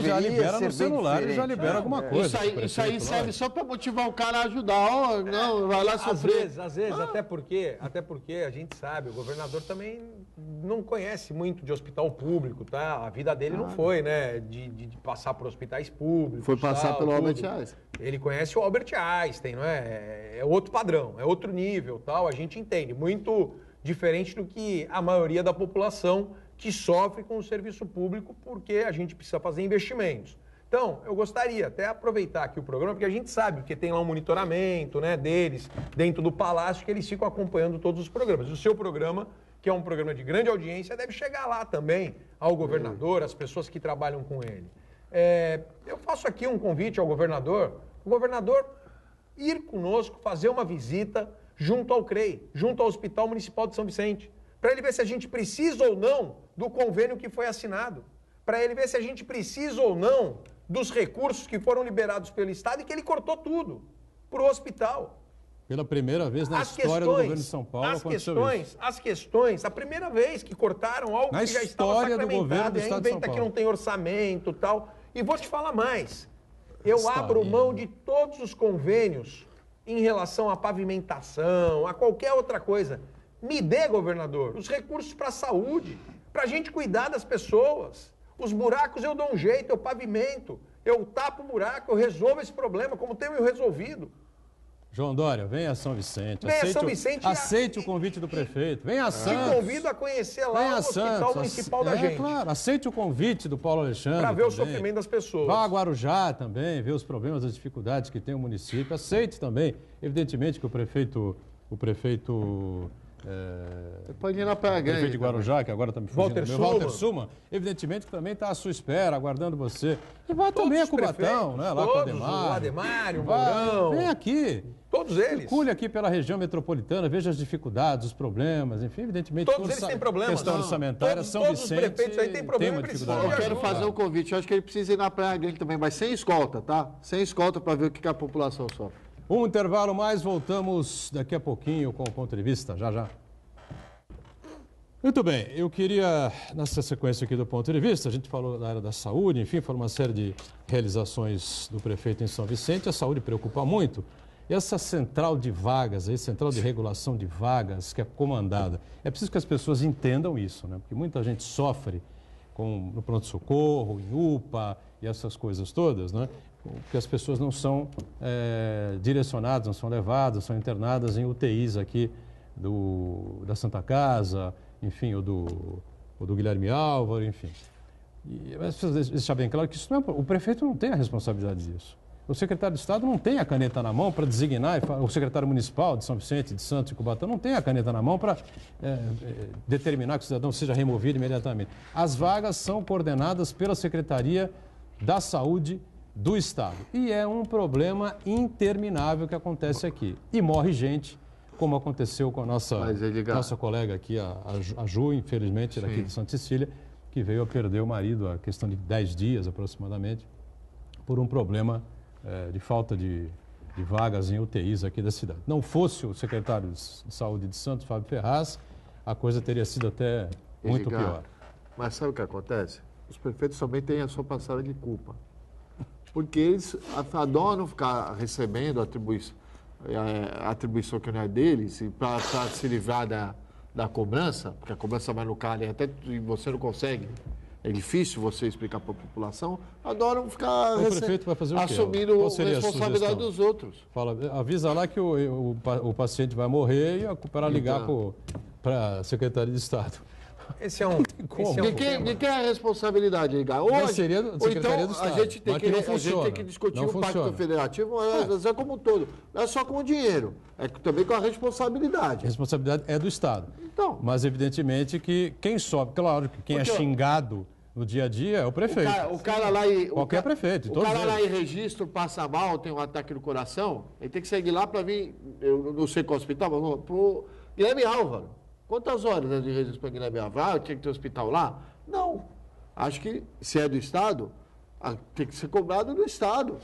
Já libera no celular e já libera alguma coisa. Isso aí serve só para motivar o cara a ajudar. Não, vai lá sofrer. Às vezes, até porque a gente sabe, o governador também não conhece muito de hospital público, tá? A vida dele não foi, né? De passar por hospitais públicos. Foi passar pelo Albert Einstein. Ele conhece o Albert Einstein, não é? É outro padrão, é outro nível, tal. A gente entende. Muito diferente do que a maioria da população que sofre com o serviço público porque a gente precisa fazer investimentos. Então, eu gostaria até aproveitar aqui o programa, porque a gente sabe que tem lá um monitoramento, né, deles dentro do Palácio, que eles ficam acompanhando todos os programas. O seu programa, que é um programa de grande audiência, deve chegar lá também ao governador, às pessoas que trabalham com ele. Eu faço aqui um convite ao governador, o governador ir conosco, fazer uma visita junto ao CREI, junto ao Hospital Municipal de São Vicente, para ele ver se a gente precisa ou não do convênio que foi assinado, para ele ver se a gente precisa ou não dos recursos que foram liberados pelo Estado e que ele cortou tudo para o hospital. Pela primeira vez na história do governo de São Paulo aconteceu isso. As questões, a primeira vez que cortaram algo que já estava sacramentado, e aí inventa que não tem orçamento e tal. E vou te falar mais, eu abro mão de todos os convênios em relação à pavimentação, a qualquer outra coisa. Me dê, governador, os recursos para a saúde, para a gente cuidar das pessoas. Os buracos eu dou um jeito, eu pavimento, eu tapo o buraco, eu resolvo esse problema, como tenho resolvido. João Dória, venha a São Vicente. Aceite o convite do prefeito. Venha a Santos. Te convido a conhecer lá o Hospital Municipal da gente. Claro, aceite o convite do Paulo Alexandre. Para ver o sofrimento das pessoas. Vá a Guarujá também, ver os problemas, as dificuldades que tem o município. Aceite também. Evidentemente que o prefeito pode ir na Praia Grande. Prefeito de Guarujá, que agora está me fugindo. Walter Suma, evidentemente que também está à sua espera, aguardando você. E vá também a Cubatão, né? Lá com o Ademar. O Ademar, o Mourão. Vem aqui. Todos eles. Circule aqui pela região metropolitana, veja as dificuldades, os problemas, enfim, evidentemente. Todos eles têm problemas. Questão orçamentária, São Vicente. Todos os prefeitos aí têm problema, uma dificuldade. Eu quero fazer um convite, eu acho que ele precisa ir na Praia Grande também, mas sem escolta, tá? Sem escolta para ver o que a população sofre. Um intervalo mais, voltamos daqui a pouquinho com o ponto de vista, já já. Muito bem, eu queria, nessa sequência aqui do ponto de vista, a gente falou da área da saúde, enfim, falou uma série de realizações do prefeito em São Vicente, a saúde preocupa muito. E essa central de vagas, a central de regulação de vagas que é comandada, é preciso que as pessoas entendam isso, né? Porque muita gente sofre no pronto-socorro, em UPA e essas coisas todas, né? Porque as pessoas não são direcionadas, não são levadas, são internadas em UTIs aqui da Santa Casa, enfim, o do Guilherme Álvaro, enfim. Mas precisa deixar bem claro que isso não o prefeito não tem a responsabilidade disso. O secretário de Estado não tem a caneta na mão para designar, o secretário municipal de São Vicente, de Santos e Cubatão não tem a caneta na mão para determinar que o cidadão seja removido imediatamente. As vagas são coordenadas pela Secretaria da Saúde do Estado. E é um problema interminável que acontece aqui. E morre gente, como aconteceu com a nossa colega aqui, a Ju, infelizmente, daqui de Santa Cecília, que veio a perder o marido há questão de 10 dias aproximadamente, por um problema de falta de vagas em UTIs aqui da cidade. Não fosse o secretário de Saúde de Santos, Fábio Ferraz, a coisa teria sido até muito pior. Mas sabe o que acontece? Os prefeitos também têm a sua parcela de culpa. Porque eles adoram ficar recebendo a atribuição que não é deles, para se livrar da cobrança, porque a cobrança vai no cara e até você não consegue. É difícil você explicar para a população, adoram ficar o prefeito vai fazer o quê? Assumindo a responsabilidade dos outros. Avisa lá que o paciente vai morrer e para ligar para a Secretaria de Estado. Esse é um. De quem é a responsabilidade, ligar? Hoje, seria da Secretaria do Estado. A gente tem que discutir o Pacto Federativo, mas é como um todo. Não é só com o dinheiro, é também com a responsabilidade. A responsabilidade é do Estado. Então, mas, evidentemente, que quem sofre, claro, que quem é xingado no dia a dia é o prefeito. O cara lá e qualquer prefeito. O cara lá em registro passa mal, tem um ataque no coração, ele tem que seguir lá para vir, eu não sei qual hospital, mas para o Guilherme Álvaro. Quantas horas de registro para Guilherme Álvaro? Tinha que ter hospital lá? Não. Acho que, se é do Estado, tem que ser cobrado do Estado.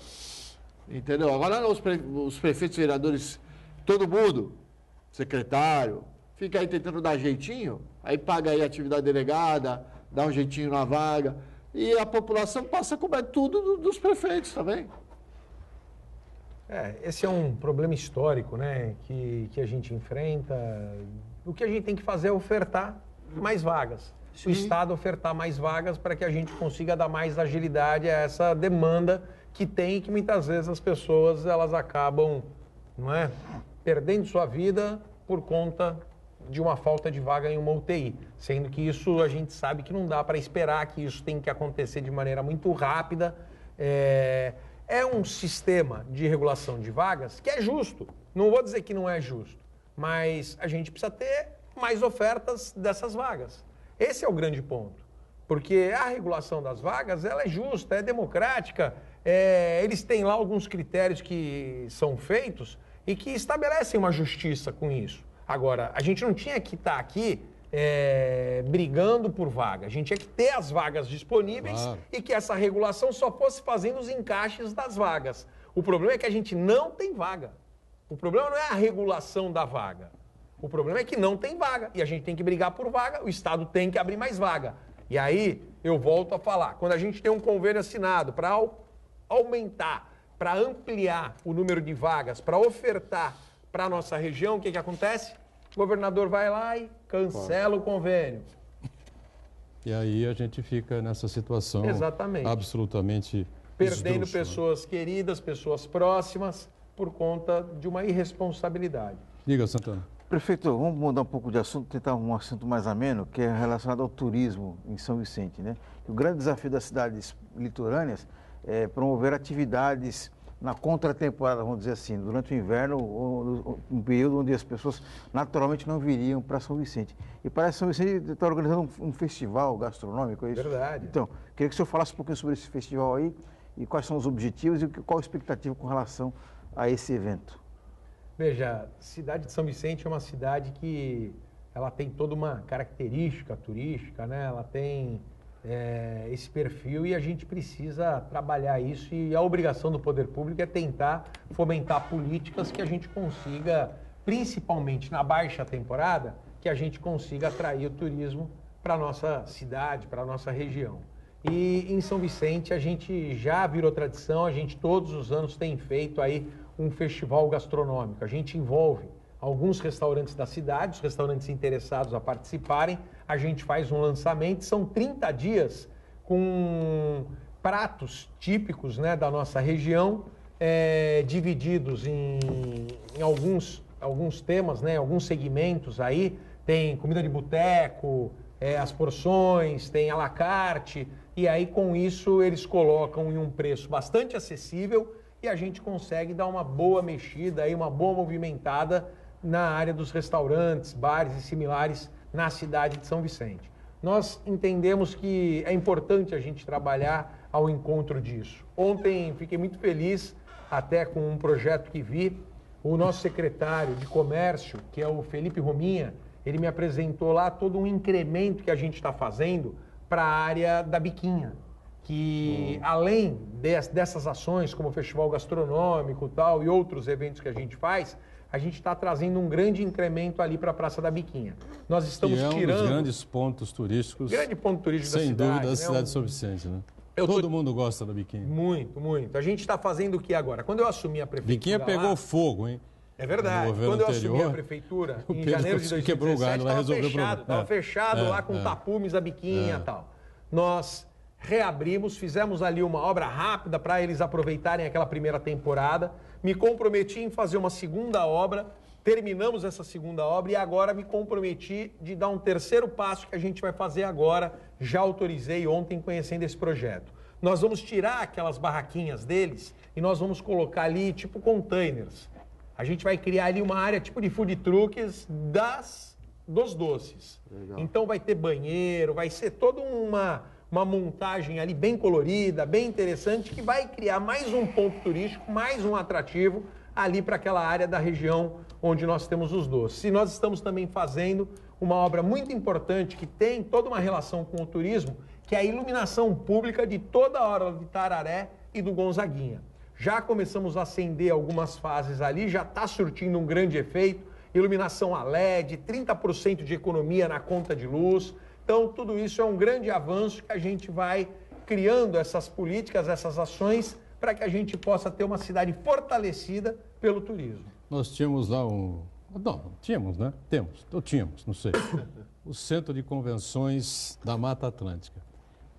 Entendeu? Agora, os prefeitos, vereadores, todo mundo, secretário, fica aí tentando dar jeitinho, aí paga aí a atividade delegada, dá um jeitinho na vaga, e a população passa a cobrar tudo dos prefeitos também. Esse é um problema histórico, né, que a gente enfrenta. O que a gente tem que fazer é ofertar mais vagas. O Estado ofertar mais vagas para que a gente consiga dar mais agilidade a essa demanda que tem e que muitas vezes as pessoas elas acabam, não é, perdendo sua vida por conta de uma falta de vaga em uma UTI. Sendo que isso a gente sabe que não dá para esperar, que isso tem que acontecer de maneira muito rápida. É um sistema de regulação de vagas que é justo. Não vou dizer que não é justo, mas a gente precisa ter mais ofertas dessas vagas. Esse é o grande ponto. Porque a regulação das vagas, ela é justa, é democrática, eles têm lá alguns critérios que são feitos e que estabelecem uma justiça com isso. Agora, a gente não tinha que estar aqui brigando por vaga. A gente tinha que ter as vagas disponíveis e que essa regulação só fosse fazendo os encaixes das vagas. O problema é que a gente não tem vaga. O problema não é a regulação da vaga. O problema é que não tem vaga. E a gente tem que brigar por vaga, o Estado tem que abrir mais vaga. E aí, eu volto a falar, quando a gente tem um convênio assinado para aumentar, para ampliar o número de vagas, para ofertar para a nossa região, o que acontece? O governador vai lá e cancela o convênio. E aí a gente fica nessa situação absolutamente perdendo pessoas queridas, pessoas próximas, por conta de uma irresponsabilidade. Diga, Santana. Prefeito, vamos mudar um pouco de assunto, tentar um assunto mais ameno, que é relacionado ao turismo em São Vicente, né? O grande desafio das cidades litorâneas é promover atividades na contratemporada, vamos dizer assim, durante o inverno, ou um período onde as pessoas naturalmente não viriam para São Vicente. E parece que São Vicente está organizando um festival gastronômico, é isso? Verdade. Então, queria que o senhor falasse um pouquinho sobre esse festival aí, e quais são os objetivos e qual a expectativa com relação a esse evento. Veja, a cidade de São Vicente é uma cidade que ela tem toda uma característica turística, né? Ela tem esse perfil e a gente precisa trabalhar isso, e a obrigação do poder público é tentar fomentar políticas que a gente consiga, principalmente na baixa temporada, que a gente consiga atrair o turismo para a nossa cidade, para a nossa região. E em São Vicente a gente já virou tradição, a gente todos os anos tem feito aí um festival gastronômico. A gente envolve alguns restaurantes da cidade, os restaurantes interessados a participarem, a gente faz um lançamento, são 30 dias com pratos típicos, né, da nossa região, divididos em alguns temas, né, alguns segmentos aí, tem comida de boteco, as porções, tem à la carte, e aí com isso eles colocam em um preço bastante acessível e a gente consegue dar uma boa mexida, aí, uma boa movimentada na área dos restaurantes, bares e similares na cidade de São Vicente. Nós entendemos que é importante a gente trabalhar ao encontro disso. Ontem fiquei muito feliz até com um projeto que vi, o nosso secretário de Comércio, que é o Felipe Rominha, ele me apresentou lá todo um incremento que a gente está fazendo para a área da biquinha, que além dessas ações, como o Festival Gastronômico tal, e outros eventos que a gente faz, a gente está trazendo um grande incremento ali para a Praça da Biquinha. Nós estamos tirando... um dos grandes pontos turísticos. Grande ponto turístico da cidade. Sem dúvida, da cidade de São Vicente, né? Todo mundo gosta da Biquinha. Muito, muito. A gente está fazendo o que agora? Quando eu assumi a prefeitura Biquinha pegou fogo, hein? É verdade. Quando eu assumi a prefeitura, em janeiro de 2017, estava fechado lá com tapumes, a Biquinha e tal. Nós reabrimos, fizemos ali uma obra rápida para eles aproveitarem aquela primeira temporada. Me comprometi em fazer uma segunda obra, terminamos essa segunda obra e agora me comprometi de dar um terceiro passo que a gente vai fazer agora. Já autorizei ontem conhecendo esse projeto. Nós vamos tirar aquelas barraquinhas deles e nós vamos colocar ali tipo containers. A gente vai criar ali uma área tipo de food trucks dos doces. Legal. Então vai ter banheiro, vai ser toda uma montagem ali bem colorida, bem interessante, que vai criar mais um ponto turístico, mais um atrativo ali para aquela área da região onde nós temos os doces. E nós estamos também fazendo uma obra muito importante que tem toda uma relação com o turismo, que é a iluminação pública de toda a hora de Tararé e do Gonzaguinha. Já começamos a acender algumas fases ali, já está surtindo um grande efeito, iluminação a LED, 30% de economia na conta de luz. Então, tudo isso é um grande avanço que a gente vai criando essas políticas, essas ações, para que a gente possa ter uma cidade fortalecida pelo turismo. Nós tínhamos lá Não, tínhamos, né? Tínhamos, não sei. O Centro de Convenções da Mata Atlântica.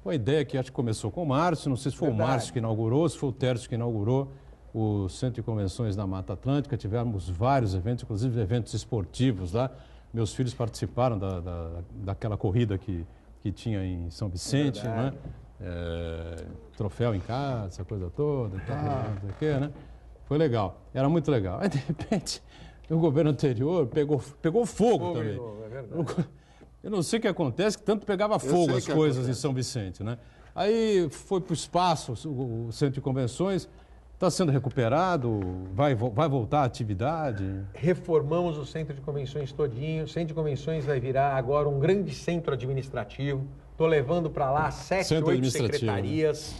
Uma ideia que acho que começou com o Márcio, não sei se foi o Márcio que inaugurou, se foi o Tércio que inaugurou o Centro de Convenções da Mata Atlântica. Tivemos vários eventos, inclusive eventos esportivos lá. Meus filhos participaram daquela corrida que tinha em São Vicente, né? Troféu em casa, essa coisa toda e tal, não sei o quê, né? Foi legal, era muito legal. Aí, de repente, o governo anterior pegou fogo também. É verdade. Eu não sei o que acontece, que tanto pegava fogo as coisas em São Vicente, né? Aí foi para o espaço, o Centro de Convenções, está sendo recuperado, vai voltar à atividade? Reformamos o Centro de Convenções todinho, o Centro de Convenções vai virar agora um grande centro administrativo, estou levando para lá 7, 8 secretarias.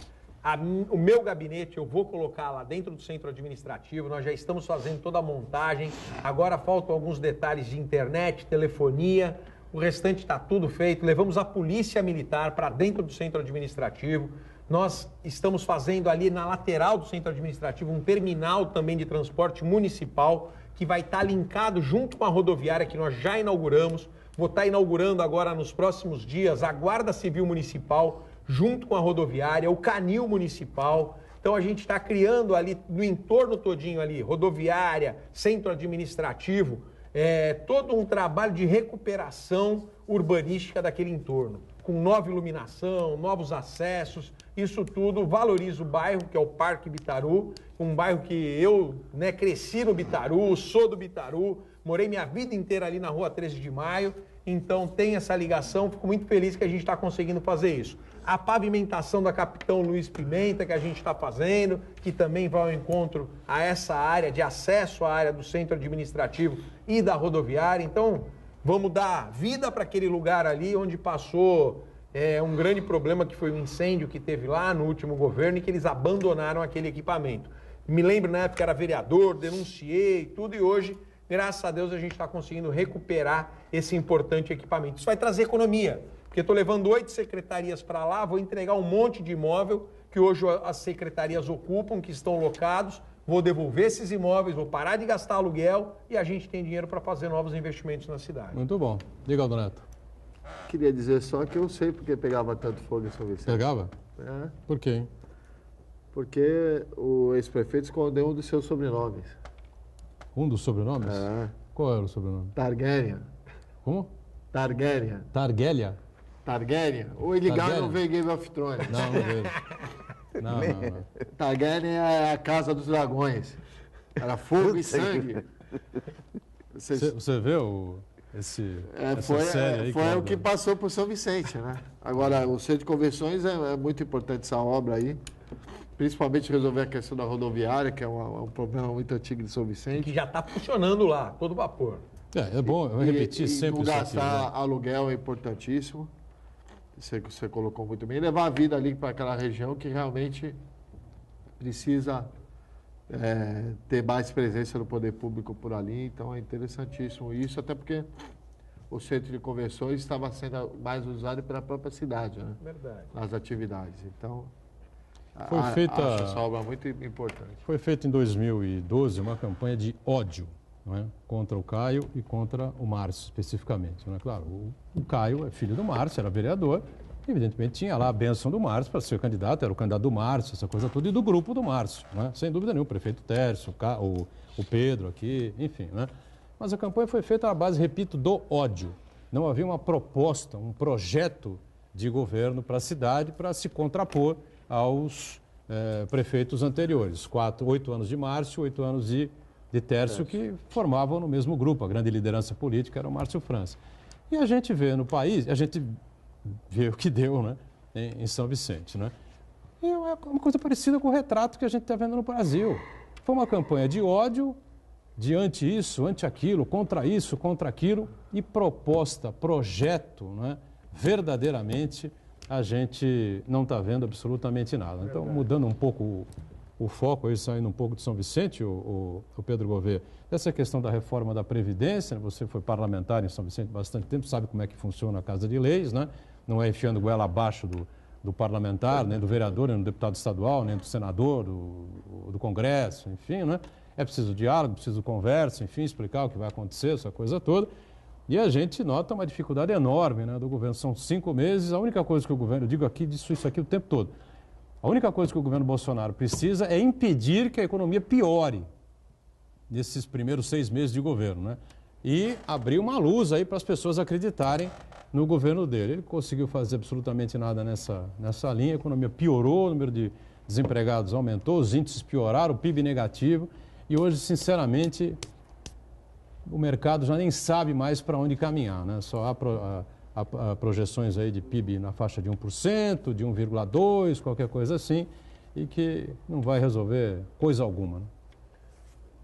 O meu gabinete eu vou colocar lá dentro do centro administrativo, nós já estamos fazendo toda a montagem, agora faltam alguns detalhes de internet, telefonia, o restante está tudo feito. Levamos a polícia militar para dentro do centro administrativo. Nós estamos fazendo ali na lateral do centro administrativo um terminal também de transporte municipal que vai estar linkado junto com a rodoviária que nós já inauguramos. Vou estar inaugurando agora nos próximos dias a Guarda Civil Municipal junto com a rodoviária, o Canil Municipal. Então a gente está criando ali no entorno todinho ali, rodoviária, centro administrativo, todo um trabalho de recuperação urbanística daquele entorno, com nova iluminação, novos acessos, isso tudo valoriza o bairro, que é o Parque Bitaru, um bairro que eu cresci no Bitaru, sou do Bitaru, morei minha vida inteira ali na Rua 13 de Maio, então tem essa ligação, fico muito feliz que a gente está conseguindo fazer isso. A pavimentação da Capitão Luiz Pimenta, que a gente está fazendo, que também vai ao encontro a essa área de acesso à área do centro administrativo e da rodoviária. Então, vamos dar vida para aquele lugar ali onde passou um grande problema, que foi o incêndio que teve lá no último governo e que eles abandonaram aquele equipamento. Me lembro, na época, era vereador, denunciei tudo e hoje graças a Deus a gente está conseguindo recuperar esse importante equipamento. Isso vai trazer economia, porque estou levando 8 secretarias para lá, vou entregar um monte de imóvel que hoje as secretarias ocupam, que estão locados, vou devolver esses imóveis, vou parar de gastar aluguel e a gente tem dinheiro para fazer novos investimentos na cidade. Muito bom. Diga, Aldo Neto. Queria dizer só que eu sei porque pegava tanto fogo em São Vicente. Pegava? É, Por quê, hein? porque o ex-prefeito escondeu um dos seus sobrenomes. Um dos sobrenomes? É, Qual era o sobrenome? Targaryen. Como? Targaryen. Targuélia? Targaryen. Ou ele ligaram Targaryen? não vê Game of Thrones. Não, não vejo. Não, não, não. Targaryen é a casa dos dragões. Era fogo e sangue. Você vê essa série aí? Foi o que passou por São Vicente, né? Agora, o Centro de Convenções é muito importante essa obra aí. Principalmente resolver a questão da rodoviária, que é um problema muito antigo de São Vicente. Que já está funcionando lá, todo vapor. É bom eu repetir sempre não isso aqui. gastar Né? aluguel é importantíssimo. Você colocou muito bem. Levar a vida ali para aquela região que realmente precisa ter mais presença do poder público por ali. Então é interessantíssimo isso, até porque o centro de convenções estava sendo mais usado pela própria cidade, né? Verdade. Nas atividades. Então, Feita- acho essa obra muito importante. Foi feita em 2012 uma campanha de ódio, não é? Contra o Caio e contra o Márcio, especificamente. Né? Claro, o Caio é filho do Márcio, era vereador, evidentemente tinha lá a bênção do Márcio para ser candidato, era o candidato do Márcio, essa coisa toda, e do grupo do Márcio, né? Sem dúvida nenhuma, o prefeito Tércio, o Pedro aqui, enfim. Né? Mas a campanha foi feita à base, repito, do ódio. Não havia uma proposta, um projeto de governo para a cidade para se contrapor aos prefeitos anteriores. 8 anos de Márcio, 8 anos de Tércio, que formavam no mesmo grupo. A grande liderança política era o Márcio França. E a gente vê no país, a gente vê o que deu, né, em São Vicente. Né? E é uma coisa parecida com o retrato que a gente está vendo no Brasil. Foi uma campanha de ódio, de ante isso, ante aquilo, contra isso, contra aquilo, e proposta, projeto, né, verdadeiramente, a gente não está vendo absolutamente nada. Então, mudando um pouco o foco, aí saindo um pouco de São Vicente, o Pedro Gouveia, essa questão da reforma da Previdência, né? Você foi parlamentar em São Vicente há bastante tempo, sabe como é que funciona a Casa de Leis, né? Não é enfiando goela abaixo do parlamentar, nem do vereador, nem do deputado estadual, nem do senador, do Congresso, enfim, né? É preciso diálogo, preciso conversa, enfim, explicar o que vai acontecer, essa coisa toda. E a gente nota uma dificuldade enorme, né, do governo. São 5 meses, a única coisa que o governo, eu digo aqui, disso isso aqui o tempo todo, a única coisa que o governo Bolsonaro precisa é impedir que a economia piore nesses primeiros 6 meses de governo, né? E abrir uma luz aí para as pessoas acreditarem no governo dele. Ele conseguiu fazer absolutamente nada nessa linha, a economia piorou, o número de desempregados aumentou, os índices pioraram, o PIB negativo, e hoje, sinceramente, o mercado já nem sabe mais para onde caminhar, né? Só há projeções aí de PIB na faixa de 1%, de 1,2%, qualquer coisa assim, e que não vai resolver coisa alguma. Né?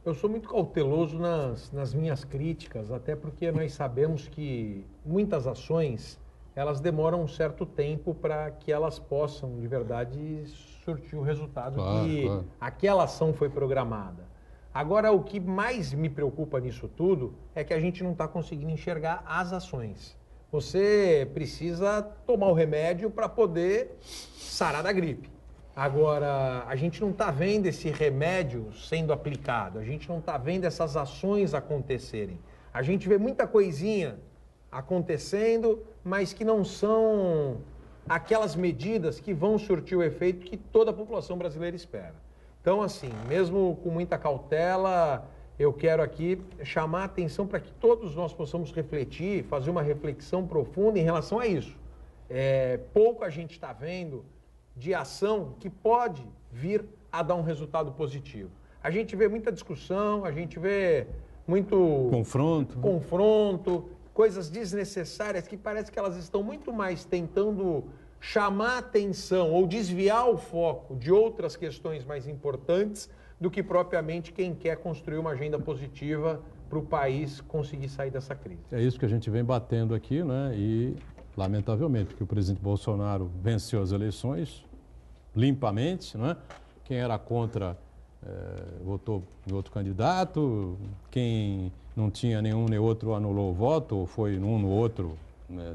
Eu sou muito cauteloso nas minhas críticas, até porque nós sabemos que muitas ações, elas demoram um certo tempo para que elas possam, de verdade, surtir o resultado que aquela ação foi programada. Agora, o que mais me preocupa nisso tudo é que a gente não está conseguindo enxergar as ações. Você precisa tomar o remédio para poder sarar da gripe. Agora, a gente não está vendo esse remédio sendo aplicado, a gente não está vendo essas ações acontecerem. A gente vê muita coisinha acontecendo, mas que não são aquelas medidas que vão surtir o efeito que toda a população brasileira espera. Então, assim, mesmo com muita cautela, eu quero aqui chamar a atenção para que todos nós possamos refletir, fazer uma reflexão profunda em relação a isso. Pouco a gente está vendo de ação que pode vir a dar um resultado positivo. A gente vê muita discussão, a gente vê muito confronto, coisas desnecessárias que parece que elas estão muito mais tentando chamar atenção ou desviar o foco de outras questões mais importantes do que propriamente quem quer construir uma agenda positiva para o país conseguir sair dessa crise. É isso que a gente vem batendo aqui, né? E, lamentavelmente, porque o presidente Bolsonaro venceu as eleições limpamente, né? Quem era contra votou em outro candidato, quem não tinha nenhum nem outro anulou o voto, ou foi num no outro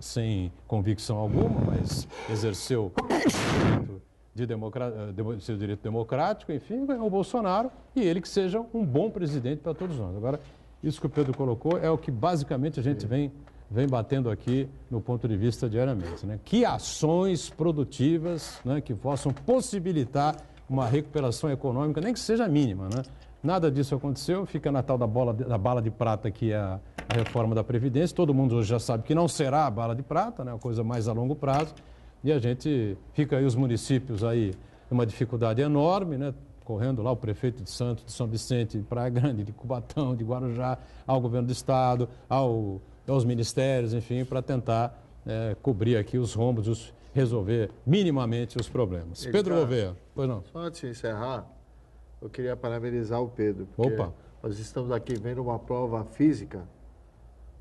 sem convicção alguma, mas exerceu seu direito democrático, enfim, ganhou o Bolsonaro e ele que seja um bom presidente para todos nós. Agora, isso que o Pedro colocou é o que basicamente a gente vem batendo aqui no ponto de vista diariamente, né? Que ações produtivas, né, que possam possibilitar uma recuperação econômica, nem que seja mínima, né? Nada disso aconteceu, fica na tal da bala de prata, que é a reforma da Previdência. Todo mundo hoje já sabe que não será a bala de prata, né? Uma coisa mais a longo prazo. E a gente fica aí, os municípios aí, numa dificuldade enorme, né? Correndo lá o prefeito de Santos, de São Vicente, de Praia Grande, de Cubatão, de Guarujá, ao governo do estado, aos ministérios, enfim, para tentar cobrir aqui os rombos, resolver minimamente os problemas. Pedro Gouveia, pois não? Só antes de encerrar, eu queria parabenizar o Pedro, porque nós estamos aqui vendo uma prova física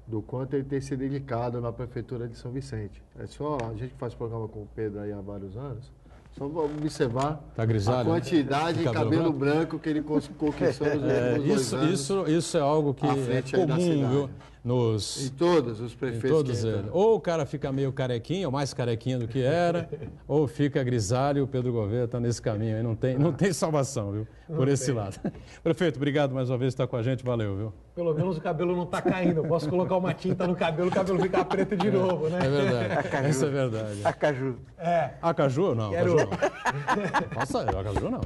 do quanto ele tem se dedicado na Prefeitura de São Vicente. É só a gente que faz programa com o Pedro aí há vários anos, só vamos observar a quantidade de cabelo branco que ele conquistou nos últimos 2 anos. Isso é algo que é comum, viu? Em todos os prefeitos. Em todos eles. Ou o cara fica meio carequinho, ou mais carequinho do que era, ou fica grisalho, e o Pedro Gouveia está nesse caminho aí, não tem salvação, viu? Por esse lado. Prefeito, obrigado mais uma vez por estar com a gente, valeu, viu? Pelo menos o cabelo não está caindo, eu posso colocar uma tinta no cabelo, o cabelo fica preto de novo, né? É verdade, isso é verdade. Acaju. Acaju não? Quero... Acaju não.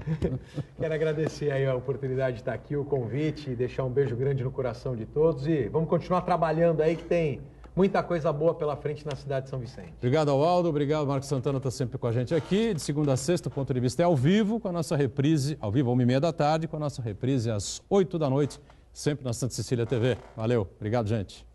Quero agradecer aí a oportunidade de estar aqui, o convite, e deixar um beijo grande no coração de todos e vamos continuar trabalhando aí que tem muita coisa boa pela frente na cidade de São Vicente. Obrigado ao Aldo, obrigado. Marcos Santana está sempre com a gente aqui. De segunda a sexta, o ponto de vista é ao vivo, com a nossa reprise, ao vivo, 1h30 da tarde, com a nossa reprise às 8 da noite, sempre na Santa Cecília TV. Valeu, obrigado, gente.